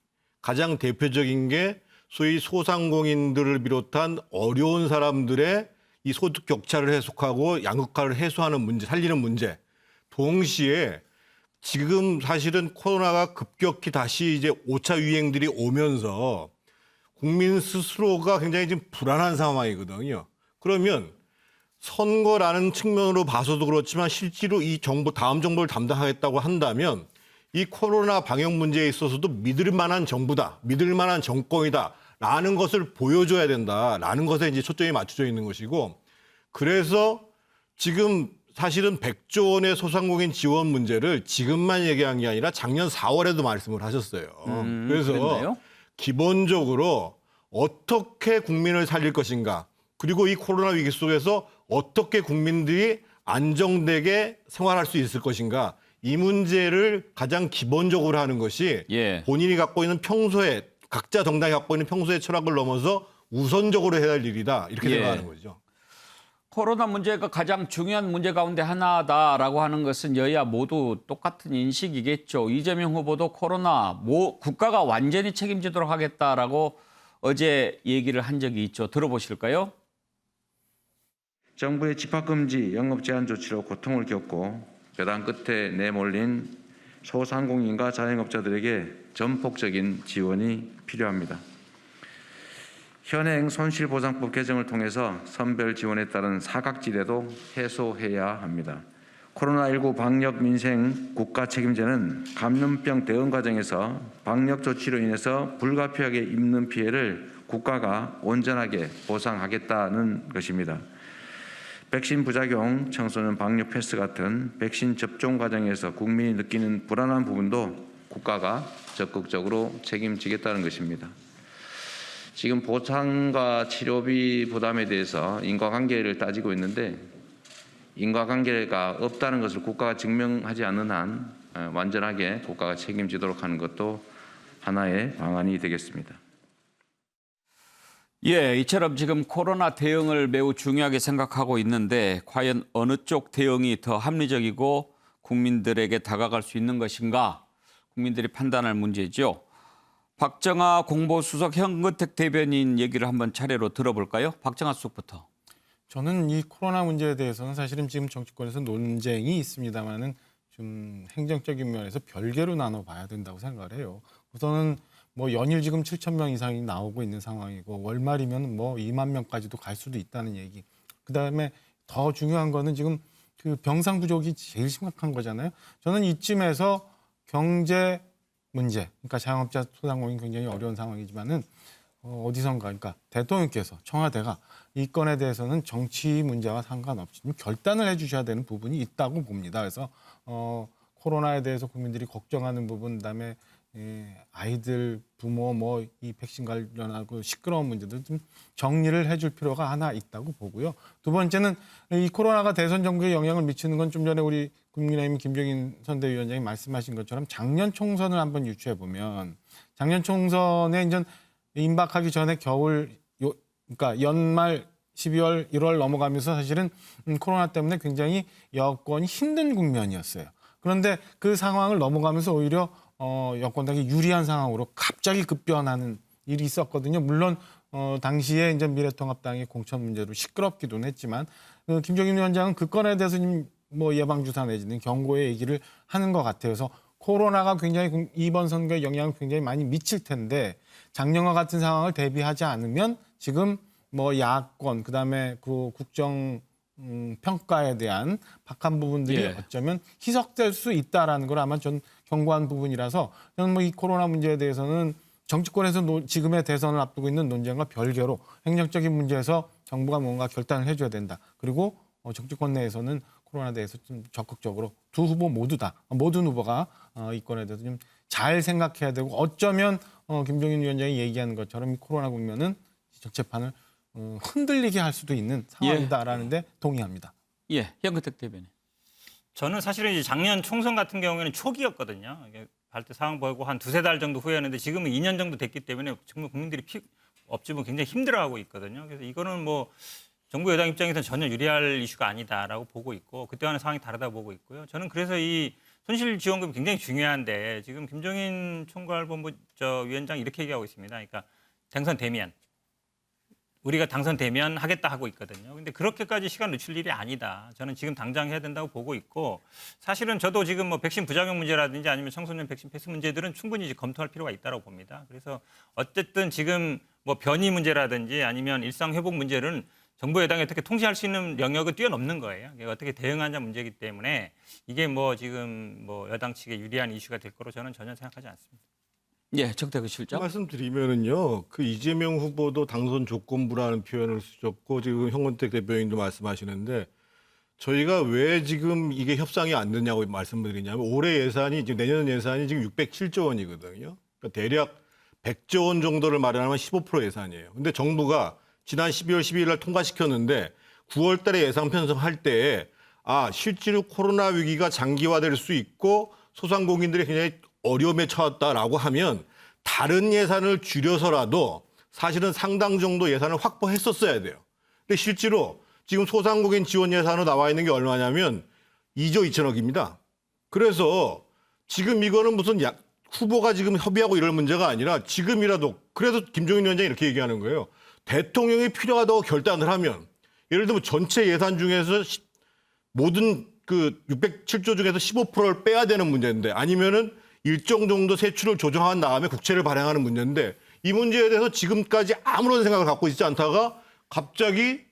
가장 대표적인 게 소위 소상공인들을 비롯한 어려운 사람들의 이 소득 격차를 해소하고 양극화를 해소하는 문제, 살리는 문제. 동시에 지금 사실은 코로나가 급격히 다시 이제 5차 유행들이 오면서 국민 스스로가 굉장히 지금 불안한 상황이거든요. 그러면 선거라는 측면으로 봐서도 그렇지만 실제로 이 정부, 다음 정부를 담당하겠다고 한다면 이 코로나 방역 문제에 있어서도 믿을 만한 정부다, 믿을 만한 정권이다라는 것을 보여줘야 된다라는 것에 이제 초점이 맞춰져 있는 것이고, 그래서 지금 사실은 100조 원의 소상공인 지원 문제를 지금만 얘기한 게 아니라 작년 4월에도 말씀을 하셨어요. 그래서 그랬나요? 기본적으로 어떻게 국민을 살릴 것인가, 그리고 이 코로나 위기 속에서 어떻게 국민들이 안정되게 생활할 수 있을 것인가, 이 문제를 가장 기본적으로 하는 것이 본인이 갖고 있는 평소에, 각자 정당이 갖고 있는 평소의 철학을 넘어서 우선적으로 해야 할 일이다, 이렇게 생각하는 거죠. 코로나 문제가 가장 중요한 문제 가운데 하나다라고 하는 것은 여야 모두 똑같은 인식이겠죠. 이재명 후보도 코로나 국가가 완전히 책임지도록 하겠다라고 어제 얘기를 한 적이 있죠. 들어보실까요? 정부의 집합금지, 영업제한 조치로 고통을 겪고 벼랑 끝에 내몰린 소상공인과 자영업자들에게 전폭적인 지원이 필요합니다. 현행 손실보상법 개정을 통해서 선별 지원에 따른 사각지대도 해소해야 합니다. 코로나19 방역 민생 국가 책임제는 감염병 대응 과정에서 방역 조치로 인해서 불가피하게 입는 피해를 국가가 온전하게 보상하겠다는 것입니다. 백신 부작용, 청소년 방역 패스 같은 백신 접종 과정에서 국민이 느끼는 불안한 부분도 국가가 적극적으로 책임지겠다는 것입니다. 지금 보상과 치료비 부담에 대해서 인과관계를 따지고 있는데, 인과관계가 없다는 것을 국가가 증명하지 않는 한 완전하게 국가가 책임지도록 하는 것도 하나의 방안이 되겠습니다. 예, 이처럼 지금 코로나 대응을 매우 중요하게 생각하고 있는데 과연 어느 쪽 대응이 더 합리적이고 국민들에게 다가갈 수 있는 것인가, 국민들이 판단할 문제죠. 박정아 공보수석 현근택 대변인 얘기를 한번 차례로 들어볼까요? 박정아 수석부터. 저는 이 코로나 문제에 대해서는 사실은 지금 정치권에서 논쟁이 있습니다만은 좀 행정적인 면에서 별개로 나눠봐야 된다고 생각을 해요. 우선은 뭐 연일 지금 7천 명 이상이 나오고 있는 상황이고 월말이면 뭐 2만 명까지도 갈 수도 있다는 얘기. 그다음에 더 중요한 거는 지금 그 병상 부족이 제일 심각한 거잖아요. 저는 이쯤에서 경제 문제, 그러니까 자영업자 소상공인 굉장히 어려운 상황이지만은 어디선가, 그러니까 대통령께서 청와대가 이 건에 대해서는 정치 문제와 상관없이 좀 결단을 해주셔야 되는 부분이 있다고 봅니다. 그래서 코로나에 대해서 국민들이 걱정하는 부분, 그다음에 아이들, 부모 뭐 이 백신 관련하고 시끄러운 문제도 좀 정리를 해줄 필요가 하나 있다고 보고요. 두 번째는 이 코로나가 대선 정부에 영향을 미치는 건 좀 전에 우리 국민의힘 김종인 선대위원장이 말씀하신 것처럼 작년 총선을 한번 유추해 보면 작년 총선에 이제 임박하기 전에 그러니까 연말 12월, 1월 넘어가면서 사실은 코로나 때문에 굉장히 여권이 힘든 국면이었어요. 그런데 그 상황을 넘어가면서 오히려 여권당이 유리한 상황으로 갑자기 급변하는 일이 있었거든요. 물론 당시에 이제 미래통합당의 공천 문제로 시끄럽기도 했지만 김종인 위원장은 그 건에 대해서 뭐 예방주사 내지는 경고의 얘기를 하는 것 같아요. 그래서 코로나가 굉장히 이번 선거에 영향을 굉장히 많이 미칠 텐데 작년과 같은 상황을 대비하지 않으면 지금 뭐 야권 그다음에 그 국정 평가에 대한 박한 부분들이 어쩌면 희석될 수 있다라는 걸 아마 전 경고한 부분이라서 저는 뭐 이 코로나 문제에 대해서는 정치권에서 지금의 대선을 앞두고 있는 논쟁과 별개로 행정적인 문제에서 정부가 뭔가 결단을 해줘야 된다. 그리고 정치권 내에서는 코로나에 대해서 좀 적극적으로 두 후보 모든 후보가 이 건에 대해서 좀 잘 생각해야 되고 어쩌면 김종인 위원장이 얘기하는 것처럼 이 코로나 국면은 정치판을 흔들리게 할 수도 있는 상황이다라는 데 동의합니다. 예, 현근택 대변인. 저는 사실은 이제 작년 총선 같은 경우에는 초기였거든요. 이게 발표 상황 보고 한 두세 달 정도 후였는데 지금은 2년 정도 됐기 때문에 정말 국민들이 업주분 굉장히 힘들어하고 있거든요. 그래서 이거는 뭐 정부 여당 입장에서는 전혀 유리할 이슈가 아니다라고 보고 있고 그때와는 상황이 다르다 보고 있고요. 저는 그래서 이 손실지원금이 굉장히 중요한데 지금 김종인 총괄본부 위원장이 이렇게 얘기하고 있습니다. 그러니까 당선되면 우리가 당선되면 하겠다 하고 있거든요. 근데 그렇게까지 시간 늦출 일이 아니다. 저는 지금 당장 해야 된다고 보고 있고 사실은 저도 지금 뭐 백신 부작용 문제라든지 아니면 청소년 백신 패스 문제들은 충분히 이제 검토할 필요가 있다고 봅니다. 그래서 어쨌든 지금 뭐 변이 문제라든지 아니면 일상 회복 문제는 정부 여당이 어떻게 통제할 수 있는 영역을 뛰어넘는 거예요. 어떻게 대응하냐 문제이기 때문에 이게 뭐 지금 뭐 여당 측에 유리한 이슈가 될 거로 저는 전혀 생각하지 않습니다. 예, 정태근 실장. 말씀드리면은요, 그 이재명 후보도 당선 조건부라는 표현을 쓰셨고 지금 현근택 대변인도 말씀하시는데 저희가 왜 지금 이게 협상이 안 되냐고 말씀드리냐면 올해 예산이 지금 내년 예산이 지금 607조 원이거든요. 그러니까 대략 100조 원 정도를 마련하면 15% 예산이에요. 근데 정부가 지난 12월 12일 날 통과시켰는데 9월 달에 예산 편성할 때 실제로 코로나 위기가 장기화될 수 있고 소상공인들이 굉장히 어려움에 처했다라고 하면 다른 예산을 줄여서라도 사실은 상당 정도 예산을 확보했었어야 돼요. 근데 실제로 지금 소상공인 지원 예산으로 나와 있는 게 얼마냐면 2조 2천억입니다. 그래서 지금 이거는 무슨 후보가 지금 협의하고 이럴 문제가 아니라 지금이라도 그래서 김종인 위원장이 이렇게 얘기하는 거예요. 대통령이 필요하다고 결단을 하면 예를 들면 전체 예산 중에서 모든 그 607조 중에서 15%를 빼야 되는 문제인데 아니면은 일정 정도 세출을 조정한 다음에 국채를 발행하는 문제인데 이 문제에 대해서 지금까지 아무런 생각을 갖고 있지 않다가 갑자기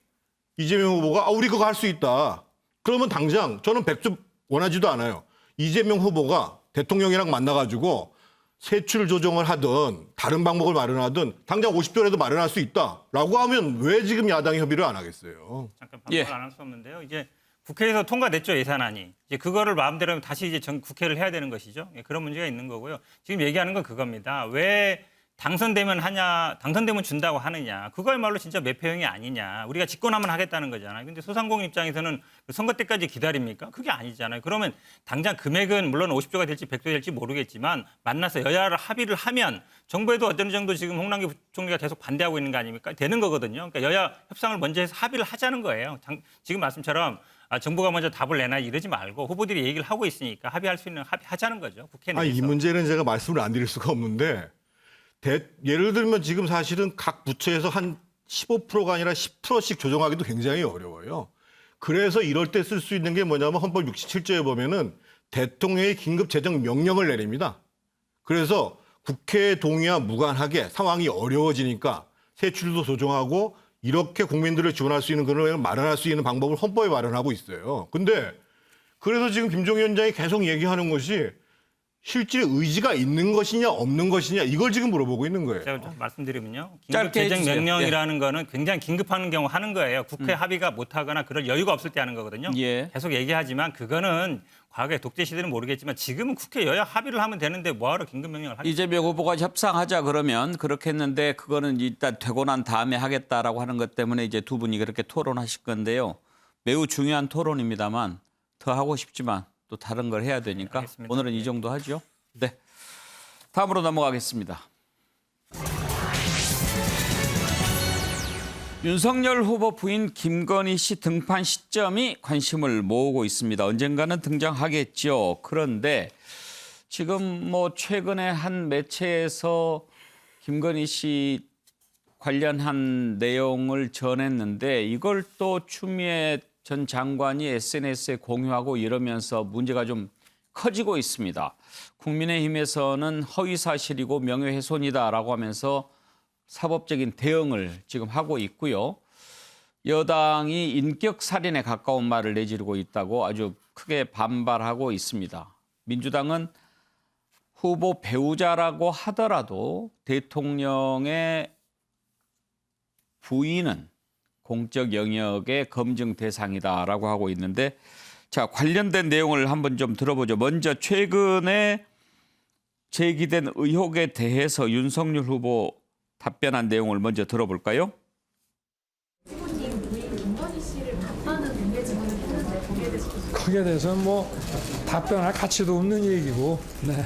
이재명 후보가 우리 그거 할 수 있다. 그러면 당장 저는 100조 원하지도 않아요. 이재명 후보가 대통령이랑 만나가지고 세출 조정을 하든 다른 방법을 마련하든 당장 50조라도 마련할 수 있다라고 하면 왜 지금 야당이 협의를 안 하겠어요? 잠깐 반박을 안 할 수 없는데요. 이제 국회에서 통과됐죠, 예산안이. 이제 그거를 마음대로 다시 이제 국회를 해야 되는 것이죠. 그런 문제가 있는 거고요. 지금 얘기하는 건 그겁니다. 왜 당선되면 하냐, 당선되면 준다고 하느냐. 그거야말로 진짜 매표형이 아니냐. 우리가 집권하면 하겠다는 거잖아요. 근데 소상공인 입장에서는 선거 때까지 기다립니까? 그게 아니잖아요. 그러면 당장 금액은 물론 50조가 될지 100조 될지 모르겠지만 만나서 여야를 합의를 하면 정부에도 어느 정도 지금 홍남기 부총리가 계속 반대하고 있는 거 아닙니까? 되는 거거든요. 그러니까 여야 협상을 먼저 해서 합의를 하자는 거예요. 지금 말씀처럼 정부가 먼저 답을 내나 이러지 말고 후보들이 얘기를 하고 있으니까 합의할 수 있는 합의하자는 거죠. 국회 내에서. 이 문제는 제가 말씀을 안 드릴 수가 없는데 예를 들면 지금 사실은 각 부처에서 한 15%가 아니라 10%씩 조정하기도 굉장히 어려워요. 그래서 이럴 때 쓸 수 있는 게 뭐냐면 헌법 67조에 보면은 대통령이 긴급 재정 명령을 내립니다. 그래서 국회 동의와 무관하게 상황이 어려워지니까 세출도 조정하고 이렇게 국민들을 지원할 수 있는 그런 마련할 수 있는 방법을 헌법에 마련하고 있어요. 근데 그래서 지금 김종인 위원장이 계속 얘기하는 것이 실제 의지가 있는 것이냐 없는 것이냐 이걸 지금 물어보고 있는 거예요. 제가 좀 말씀드리면요. 짧게 긴급재정 해주세요. 명령이라는 거는 굉장히 긴급한 경우 하는 거예요. 국회 합의가 못하거나 그럴 여유가 없을 때 하는 거거든요. 예. 계속 얘기하지만 그거는 과거에 독재 시대는 모르겠지만 지금은 국회 여야 합의를 하면 되는데 뭐하러 긴급명령을 하겠어요. 이재명 후보가 협상하자 그러면 그렇게 했는데 그거는 일단 되고 난 다음에 하겠다라고 하는 것 때문에 이제 두 분이 그렇게 토론하실 건데요. 매우 중요한 토론입니다만 더 하고 싶지만 또 다른 걸 해야 되니까 알겠습니다. 오늘은 이 정도 하죠. 네. 다음으로 넘어가겠습니다. 윤석열 후보 부인 김건희 씨 등판 시점이 관심을 모으고 있습니다. 언젠가는 등장하겠죠. 그런데 지금 뭐 최근에 한 매체에서 김건희 씨 관련한 내용을 전했는데 이걸 또 추미애 전 장관이 SNS에 공유하고 이러면서 문제가 좀 커지고 있습니다. 국민의힘에서는 허위사실이고 명예훼손이다라고 하면서 사법적인 대응을 지금 하고 있고요. 여당이 인격살인에 가까운 말을 내지르고 있다고 아주 크게 반발하고 있습니다. 민주당은 후보 배우자라고 하더라도 대통령의 부인은 공적 영역의 검증 대상이다라고 하고 있는데 자, 관련된 내용을 한번 좀 들어보죠. 먼저 최근에 제기된 의혹에 대해서 윤석열 후보 답변한 내용을 먼저 들어볼까요? 후보님 부인 김건희 씨를 봤다는 공개 증언을 했는데 거기에 대해서 거기에 대해서는 뭐 답변할 가치도 없는 얘기고. 네.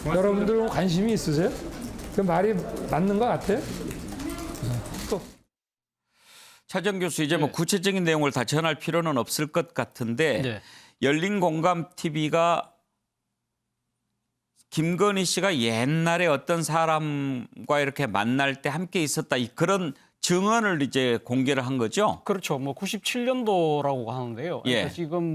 여러분들 관심이 있으세요? 그 말이 맞는 것 같아요? 또. 차정 교수 이제 뭐 구체적인 내용을 다 전할 필요는 없을 것 같은데 네. 열린공감TV가 김건희 씨가 옛날에 어떤 사람과 이렇게 만날 때 함께 있었다 그런 증언을 이제 공개를 한 거죠. 그렇죠. 뭐 97년도라고 하는데요. 예. 그러니까 지금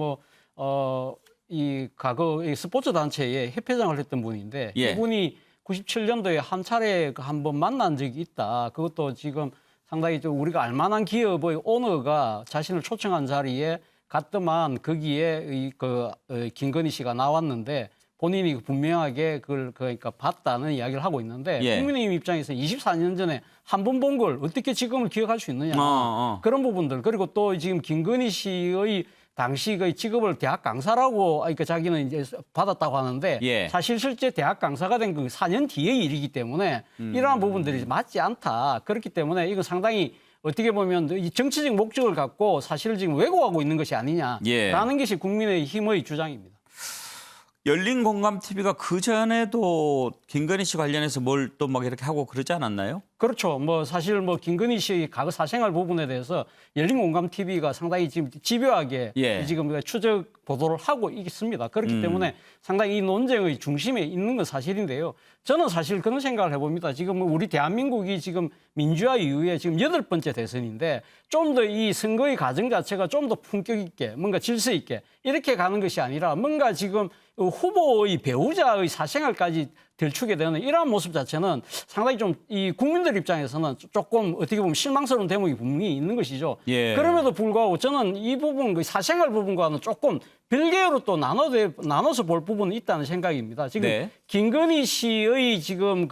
이 과거 이 스포츠 단체에 협회장을 했던 분인데 예. 이분이 97년도에 한 차례 한 번 만난 적이 있다. 그것도 지금 상당히 좀 우리가 알만한 기업의 오너가 자신을 초청한 자리에 갔더만 거기에 김건희 씨가 나왔는데 본인이 분명하게 그걸 그러니까 봤다는 이야기를 하고 있는데 예. 국민의힘 입장에서 24년 전에 한 번 본 걸 어떻게 지금을 기억할 수 있느냐 그런 부분들 그리고 또 지금 김건희 씨의 당시 그 직업을 대학 강사라고 그러니까 자기는 이제 받았다고 하는데 예. 사실 실제 대학 강사가 된 그 4년 뒤의 일이기 때문에 이러한 부분들이 맞지 않다. 그렇기 때문에 이건 상당히 어떻게 보면 이 정치적 목적을 갖고 사실을 지금 왜곡하고 있는 것이 아니냐라는 예. 것이 국민의힘의 주장입니다. 열린공감TV가 그전에도 김건희 씨 관련해서 뭘 또 막 이렇게 하고 그러지 않았나요? 그렇죠. 뭐 사실 뭐 김건희 씨의 과거 사생활 부분에 대해서 열린공감TV가 상당히 지금 집요하게 예. 지금 추적 보도를 하고 있습니다. 그렇기 때문에 상당히 이 논쟁의 중심에 있는 건 사실인데요. 저는 사실 그런 생각을 해봅니다. 지금 우리 대한민국이 지금 민주화 이후에 지금 8번째 대선인데 좀 더 이 선거의 과정 자체가 좀 더 품격 있게 뭔가 질서 있게 이렇게 가는 것이 아니라 뭔가 지금 후보의 배우자의 사생활까지 들추게 되는 이러한 모습 자체는 상당히 좀 이 국민들 입장에서는 조금 어떻게 보면 실망스러운 대목이 분명히 있는 것이죠. 예. 그럼에도 불구하고 저는 이 부분, 그 사생활 부분과는 조금 별개로 또 나눠서 볼 부분이 있다는 생각입니다. 지금 네. 김건희 씨의 지금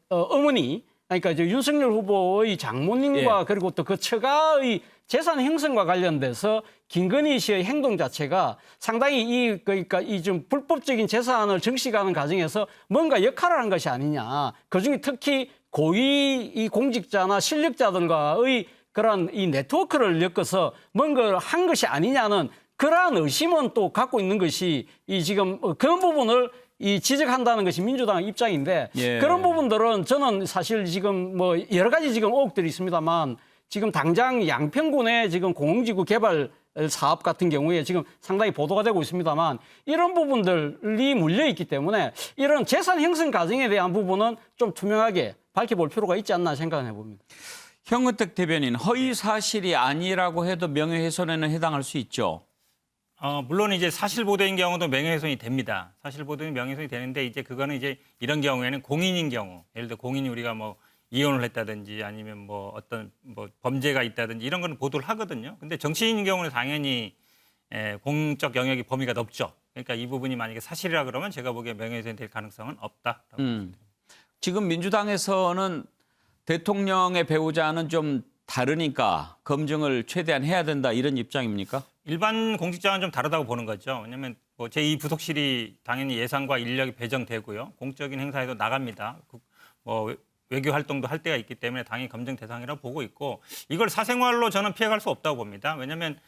어머니, 그러니까 이제 윤석열 후보의 장모님과 예. 그리고 또 그 처가의 재산 형성과 관련돼서 김건희 씨의 행동 자체가 상당히 그러니까 이 좀 불법적인 재산을 정식하는 과정에서 뭔가 역할을 한 것이 아니냐. 그중에 특히 고위 이 공직자나 실력자들과의 그런 이 네트워크를 엮어서 뭔가를 한 것이 아니냐는 그러한 의심은 또 갖고 있는 것이 이 지금 그런 부분을 지적한다는 것이 민주당의 입장인데 예. 그런 부분들은 저는 사실 지금 뭐 여러 가지 지금 의혹들이 있습니다만 지금 당장 양평군의 지금 공공지구 개발 사업 같은 경우에 지금 상당히 보도가 되고 있습니다만 이런 부분들이 물려 있기 때문에 이런 재산 형성 과정에 대한 부분은 좀 투명하게 밝혀볼 필요가 있지 않나 생각해 봅니다. 형은택 대변인, 허위 사실이 아니라고 해도 명예훼손에는 해당할 수 있죠. 물론 이제 사실 보도인 경우도 명예훼손이 됩니다. 사실 보도는 명예훼손이 되는데 이제 그거는 이제 이런 경우에는 공인인 경우, 예를 들어 공인이 우리가 뭐 이혼을 했다든지 아니면 뭐 어떤 뭐 범죄가 있다든지 이런 거는 보도를 하거든요. 근데 정치인인 경우는 당연히 공적 영역의 범위가 넓죠. 그러니까 이 부분이 만약에 사실이라 그러면 제가 보기에 명예훼손이 될 가능성은 없다라고 지금 민주당에서는 대통령의 배우자는 좀 다르니까 검증을 최대한 해야 된다 이런 입장입니까? 일반 공직자와는 좀 다르다고 보는 거죠. 왜냐하면 뭐 제2부속실이 당연히 예산과 인력이 배정되고요. 공적인 행사에도 나갑니다. 뭐 외교 활동도 할 때가 있기 때문에 당연히 검증 대상이라고 보고 있고 이걸 사생활로 저는 피해갈 수 없다고 봅니다. 왜냐하면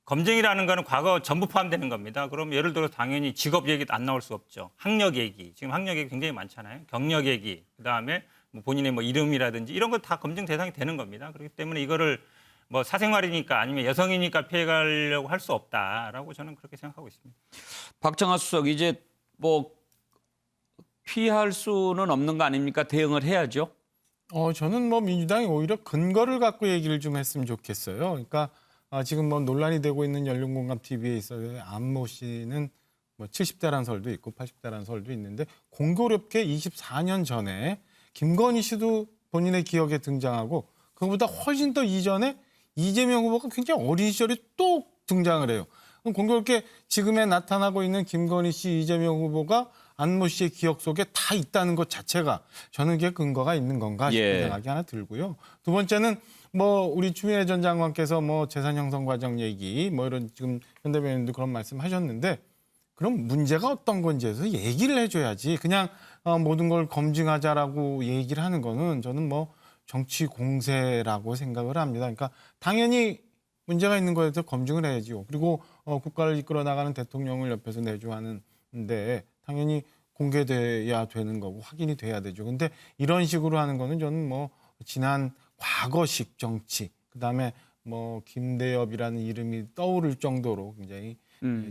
검증이라는 거는 과거 전부 포함되는 겁니다. 그럼 예를 들어 당연히 직업 얘기도 안 나올 수 없죠. 학력 얘기, 지금 학력 얘기 굉장히 많잖아요. 경력 얘기, 그다음에 뭐 본인의 뭐 이름이라든지 이런 거 다 검증 대상이 되는 겁니다. 그렇기 때문에 이거를 뭐 사생활이니까 아니면 여성이니까 피해가려고 할 수 없다라고 저는 그렇게 생각하고 있습니다. 박정하 수석, 이제 뭐 피할 수는 없는 거 아닙니까? 대응을 해야죠. 저는 뭐 민주당이 오히려 근거를 갖고 얘기를 좀 했으면 좋겠어요. 그러니까 지금 뭐 논란이 되고 있는 연륜공감 TV에 있어요. 안모 씨는 뭐 70대라는 설도 있고 80대라는 설도 있는데 공교롭게 24년 전에 김건희 씨도 본인의 기억에 등장하고 그보다 훨씬 더 이전에 이재명 후보가 굉장히 어린 시절에 또 등장을 해요. 그럼 공교롭게 지금에 나타나고 있는 김건희 씨, 이재명 후보가 안모 씨의 기억 속에 다 있다는 것 자체가 저는 그게 근거가 있는 건가 싶은 생각이 하나 들고요. 두 번째는 뭐 우리 추미애 전 장관께서 뭐 재산 형성 과정 얘기 뭐 이런 지금 현 대변인도 그런 말씀하셨는데 그럼 문제가 어떤 건지에서 얘기를 해줘야지 그냥 모든 걸 검증하자라고 얘기를 하는 거는 저는 뭐 정치 공세라고 생각을 합니다. 그러니까 당연히 문제가 있는 거에 대해서 검증을 해야지요. 그리고 국가를 이끌어 나가는 대통령을 옆에서 내조하는데 당연히 공개돼야 되는 거고 확인이 돼야 되죠. 근데 이런 식으로 하는 거는 저는 뭐 지난 과거식 정치, 그다음에 뭐 김대엽이라는 이름이 떠오를 정도로 굉장히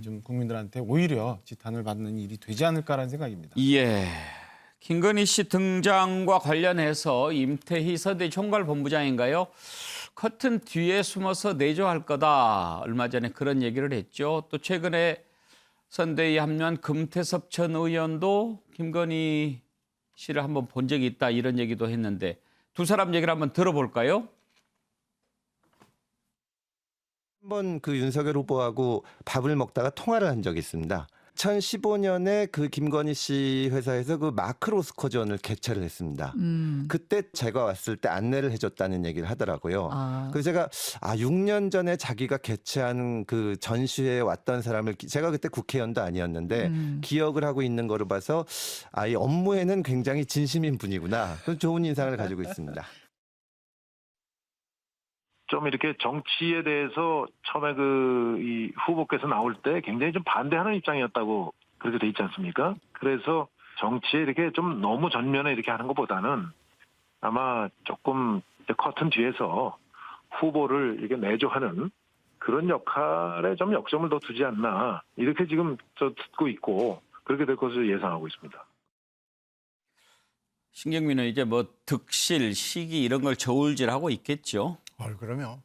좀 국민들한테 오히려 지탄을 받는 일이 되지 않을까라는 생각입니다. 예. 김건희 씨 등장과 관련해서 임태희 서대 총괄본부장인가요? 커튼 뒤에 숨어서 내조할 거다. 얼마 전에 그런 얘기를 했죠. 또 최근에 선대위에 합류한 금태섭 전 의원도 김건희 씨를 한번 본 적이 있다 이런 얘기도 했는데 두 사람 얘기를 한번 들어볼까요? 한번 그 윤석열 후보하고 밥을 먹다가 통화를 한 적이 있습니다. 2015년에 그 김건희 씨 회사에서 그 마크로스코전을 개최를 했습니다. 그때 제가 왔을 때 안내를 해줬다는 얘기를 하더라고요. 그래서 제가 6년 전에 자기가 개최한 그 전시회에 왔던 사람을 제가 그때 국회의원도 아니었는데 기억을 하고 있는 거를 봐서 이 업무에는 굉장히 진심인 분이구나. 좋은 인상을 가지고 있습니다. 좀 이렇게 정치에 대해서 처음에 이 후보께서 나올 때 굉장히 좀 반대하는 입장이었다고 그렇게 돼 있지 않습니까? 그래서 정치에 이렇게 좀 너무 전면에 이렇게 하는 것보다는 아마 조금 커튼 뒤에서 후보를 이렇게 내조하는 그런 역할에 좀 역점을 더 두지 않나 이렇게 지금 저 듣고 있고 그렇게 될 것을 예상하고 있습니다. 신경민은 이제 뭐 득실, 시기 이런 걸 저울질하고 있겠죠. 그러면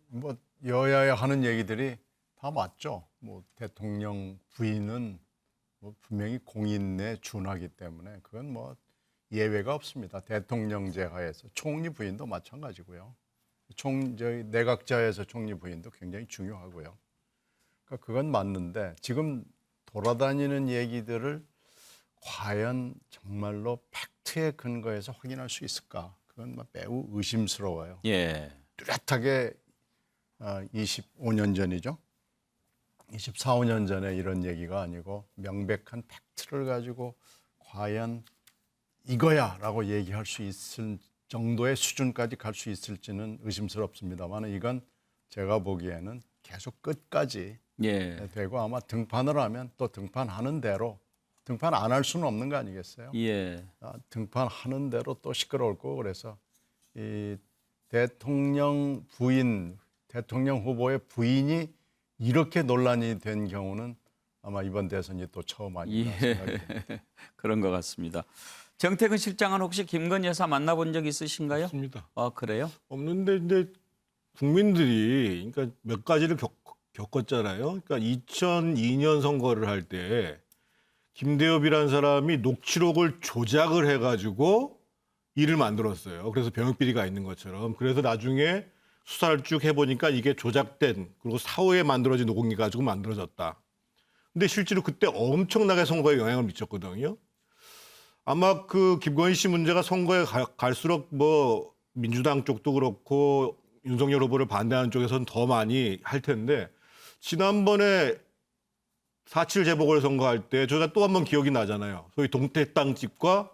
뭐 여야에 하는 얘기들이 다 맞죠. 뭐 대통령 부인은 뭐 분명히 공인에 준하기 때문에 그건 뭐 예외가 없습니다. 대통령제 하에서 총리 부인도 마찬가지고요. 저희 내각자에서 총리 부인도 굉장히 중요하고요. 그러니까 그건 맞는데 지금 돌아다니는 얘기들을 과연 정말로 팩트에 근거해서 확인할 수 있을까? 그건 매우 의심스러워요. 예. 뚜렷하게 25년 전이죠. 24, 5년 전에 이런 얘기가 아니고 명백한 팩트를 가지고 과연 이거야라고 얘기할 수 있을 정도의 수준까지 갈 수 있을지는 의심스럽습니다만 이건 제가 보기에는 계속 끝까지 되고 아마 등판을 하면 또 등판하는 대로 등판 안 할 수는 없는 거 아니겠어요? 예. 등판하는 대로 또 시끄러울 거고 그래서 이 대통령 부인, 대통령 후보의 부인이 이렇게 논란이 된 경우는 아마 이번 대선이 또 처음 아닌가 생각이 듭니다. 그런 것 같습니다. 정태근 실장은 혹시 김건희 여사 만나본 적 있으신가요? 없습니다. 아, 그래요? 없는데 이제 국민들이 그러니까 몇 가지를 겪었잖아요. 그러니까 2002년 선거를 할 때 김대엽이라는 사람이 녹취록을 조작을 해가지고 일을 만들었어요. 그래서 병역 비리가 있는 것처럼. 그래서 나중에 수사를 쭉 해보니까 이게 조작된 그리고 사후에 만들어진 녹음기 가지고 만들어졌다. 근데 실제로 그때 엄청나게 선거에 영향을 미쳤거든요. 아마 그 김건희 씨 문제가 선거에 갈수록 뭐 민주당 쪽도 그렇고 윤석열 후보를 반대하는 쪽에서는 더 많이 할 텐데 지난번에 4.7 재보궐선거 때 저희가 또 한 번 기억이 나잖아요. 소위 동태땅집과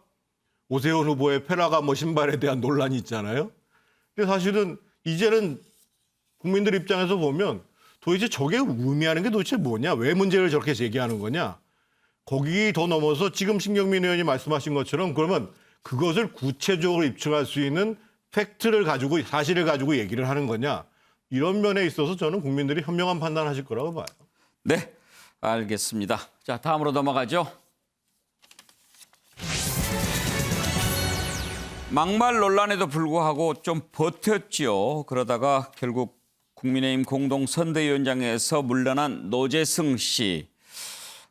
오세훈 후보의 페라가모 신발에 대한 논란이 있잖아요. 근데 사실은 이제는 국민들 입장에서 보면 도대체 저게 의미하는 게 도대체 뭐냐? 왜 문제를 저렇게 제기하는 거냐? 거기 더 넘어서 지금 신경민 의원이 말씀하신 것처럼 그러면 그것을 구체적으로 입증할 수 있는 팩트를 가지고 사실을 가지고 얘기를 하는 거냐? 이런 면에 있어서 저는 국민들이 현명한 판단하실 거라고 봐요. 네, 알겠습니다. 자, 다음으로 넘어가죠. 막말 논란에도 불구하고 좀 버텼죠. 그러다가 결국 국민의힘 공동선대위원장에서 물러난 노재승 씨.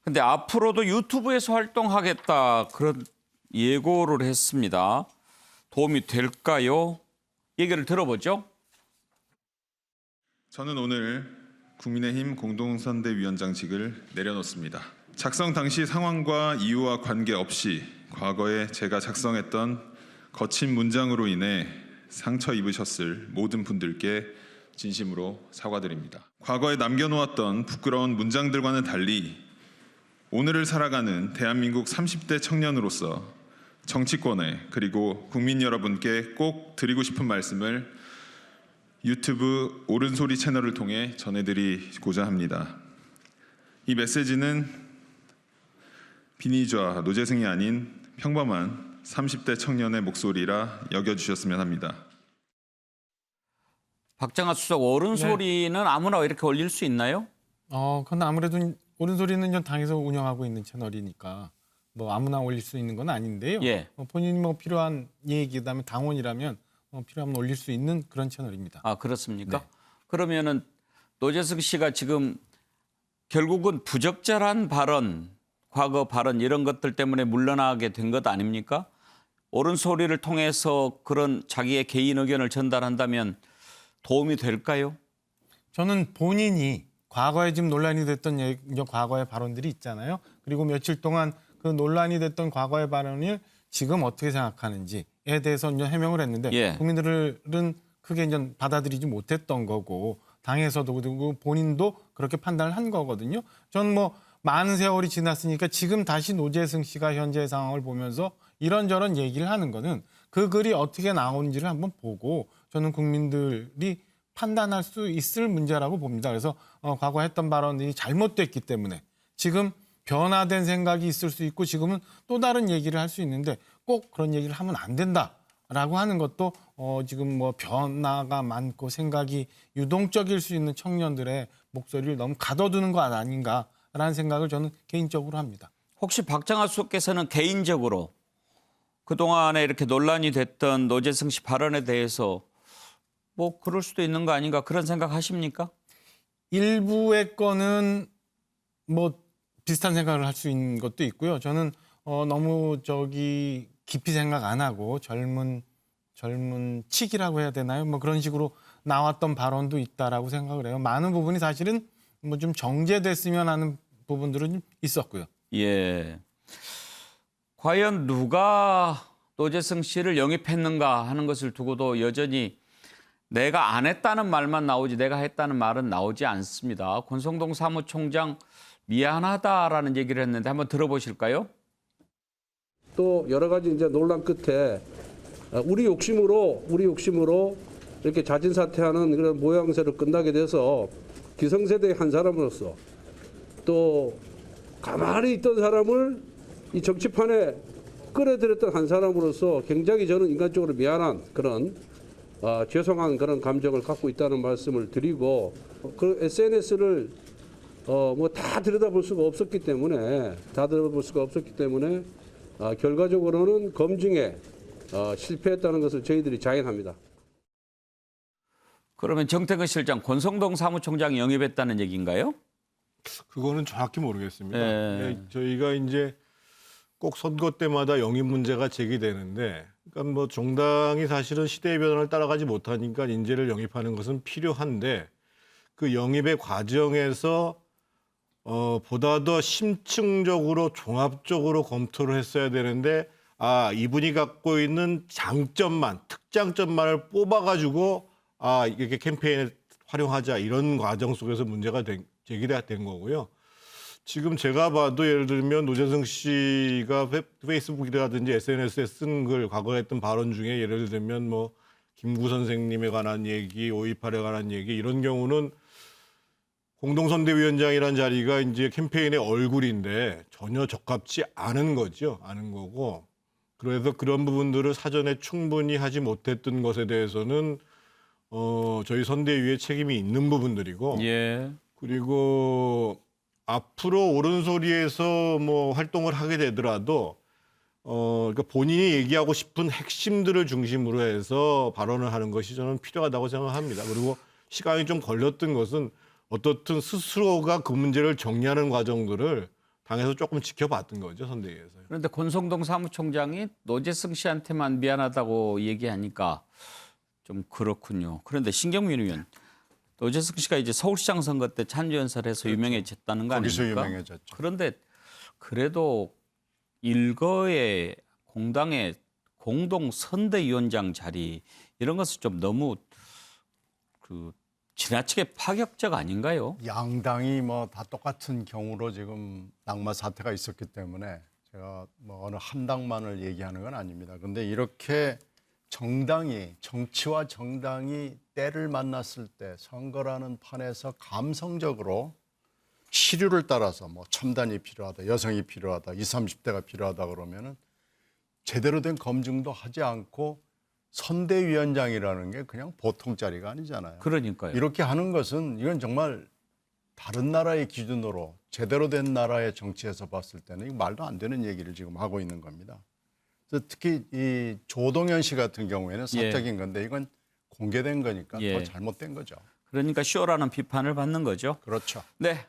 근데 앞으로도 유튜브에서 활동하겠다 그런 예고를 했습니다. 도움이 될까요? 얘기를 들어보죠. 저는 오늘 국민의힘 공동선대위원장직을 내려놓습니다. 작성 당시 상황과 이유와 관계없이 과거에 제가 작성했던 거친 문장으로 인해 상처 입으셨을 모든 분들께 진심으로 사과드립니다. 과거에 남겨놓았던 부끄러운 문장들과는 달리 오늘을 살아가는 대한민국 30대 청년으로서 정치권에 그리고 국민 여러분께 꼭 드리고 싶은 말씀을 유튜브 옳은소리 채널을 통해 전해드리고자 합니다. 이 메시지는 비니주와 노재승이 아닌 평범한 30대 청년의 목소리라 여겨주셨으면 합니다. 박장하 수석, 옳은소리는 아무나 이렇게 올릴 수 있나요? 그건 아무래도 옳은소리는 전 당에서 운영하고 있는 채널이니까 뭐 아무나 올릴 수 있는 건 아닌데요. 예. 본인이 뭐 필요한 얘기 그다음에 당원이라면 필요하면 올릴 수 있는 그런 채널입니다. 아, 그렇습니까? 네. 그러면은 노재승 씨가 지금 결국은 부적절한 발언, 과거 발언 이런 것들 때문에 물러나게 된 것 아닙니까? 옳은 소리를 통해서 그런 자기의 개인 의견을 전달한다면 도움이 될까요? 저는 본인이 과거에 지금 논란이 됐던 과거의 발언들이 있잖아요. 그리고 며칠 동안 그 논란이 됐던 과거의 발언을 지금 어떻게 생각하는지에 대해서 이제 해명을 했는데 예. 국민들은 크게 이제 받아들이지 못했던 거고 당에서도 그리고 본인도 그렇게 판단을 한 거거든요. 저는 뭐 많은 세월이 지났으니까 지금 다시 노재승 씨가 현재 상황을 보면서 이런저런 얘기를 하는 거는 그 글이 어떻게 나오는지를 한번 보고 저는 국민들이 판단할 수 있을 문제라고 봅니다. 그래서 과거 했던 발언들이 잘못됐기 때문에 지금 변화된 생각이 있을 수 있고 지금은 또 다른 얘기를 할 수 있는데 꼭 그런 얘기를 하면 안 된다라고 하는 것도 지금 뭐 변화가 많고 생각이 유동적일 수 있는 청년들의 목소리를 너무 가둬두는 것 아닌가라는 생각을 저는 개인적으로 합니다. 혹시 박장하 수석께서는 개인적으로 그동안에 이렇게 논란이 됐던 노재승 씨 발언에 대해서 뭐 그럴 수도 있는 거 아닌가 그런 생각 하십니까? 일부의 거는 뭐 비슷한 생각을 할 수 있는 것도 있고요. 저는 너무 깊이 생각 안 하고 젊은 칙이라고 해야 되나요? 뭐 그런 식으로 나왔던 발언도 있다라고 생각을 해요. 많은 부분이 사실은 뭐 좀 정제됐으면 하는 부분들은 있었고요. 예. 과연 누가 노재승 씨를 영입했는가 하는 것을 두고도 여전히 내가 안 했다는 말만 나오지 내가 했다는 말은 나오지 않습니다. 권성동 사무총장 미안하다라는 얘기를 했는데 한번 들어보실까요? 또 여러 가지 이제 논란 끝에 우리 욕심으로 이렇게 자진 사퇴하는 그런 모양새로 끝나게 돼서 기성세대의 한 사람으로서 또 가만히 있던 사람을 이 정치판에 끌어들였던 한 사람으로서 굉장히 저는 인간적으로 미안한 그런 죄송한 그런 감정을 갖고 있다는 말씀을 드리고 그 SNS를 뭐 다 들여다볼 수가 없었기 때문에 결과적으로는 검증에 실패했다는 것을 저희들이 자인합니다. 그러면 정태근 실장 권성동 사무총장 영입했다는 얘기인가요? 그거는 정확히 모르겠습니다. 예. 저희가 이제 꼭 선거 때마다 영입 문제가 제기되는데, 그러니까 뭐 정당이 사실은 시대의 변화를 따라가지 못하니까 인재를 영입하는 것은 필요한데 그 영입의 과정에서 보다 더 심층적으로 종합적으로 검토를 했어야 되는데 이분이 갖고 있는 장점만 특장점만을 뽑아가지고 이렇게 캠페인에 활용하자 이런 과정 속에서 문제가 제기된 거고요. 지금 제가 봐도 예를 들면 노재승 씨가 페이스북이라든지 SNS에 쓴 글, 과거에 했던 발언 중에 예를 들면 뭐 김구 선생님에 관한 얘기, 5.18에 관한 얘기 이런 경우는 공동선대위원장이라는 자리가 이제 캠페인의 얼굴인데 전혀 적합치 않은 거죠. 않은 거고. 그래서 그런 부분들을 사전에 충분히 하지 못했던 것에 대해서는 저희 선대위에 책임이 있는 부분들이고. 예. 그리고 앞으로 옳은소리에서 뭐 활동을 하게 되더라도 그러니까 본인이 얘기하고 싶은 핵심들을 중심으로 해서 발언을 하는 것이 저는 필요하다고 생각합니다. 그리고 시간이 좀 걸렸던 것은 어떻든 스스로가 그 문제를 정리하는 과정들을 당에서 조금 지켜봤던 거죠, 선대위에서. 그런데 권성동 사무총장이 노재승 씨한테만 미안하다고 얘기하니까 좀 그렇군요. 그런데 신경민 의원, 노재승 씨가 이제 서울시장 선거 때 참여연설에서 유명해졌다는 거 거기서 아닙니까? 유명해졌죠. 그런데 그래도 일거의 공당의 공동 선대위원장 자리 이런 것은 좀 너무 지나치게 파격적 아닌가요? 양당이 뭐 다 똑같은 경우로 지금 낙마 사태가 있었기 때문에 제가 뭐 어느 한 당만을 얘기하는 건 아닙니다. 그런데 이렇게 정치와 정당이 때를 만났을 때 선거라는 판에서 감성적으로 시류를 따라서 뭐 첨단이 필요하다, 여성이 필요하다, 20, 30대가 필요하다 그러면은 제대로 된 검증도 하지 않고 선대위원장이라는 게 그냥 보통 자리가 아니잖아요. 그러니까요. 이렇게 하는 것은 이건 정말 다른 나라의 기준으로 제대로 된 나라의 정치에서 봤을 때는 이거 말도 안 되는 얘기를 지금 하고 있는 겁니다. 그래서 특히 이 조동현 씨 같은 경우에는 사적인 건데 이건 공개된 거니까 더 잘못된 거죠. 그러니까 쇼라는 비판을 받는 거죠. 그렇죠. 네.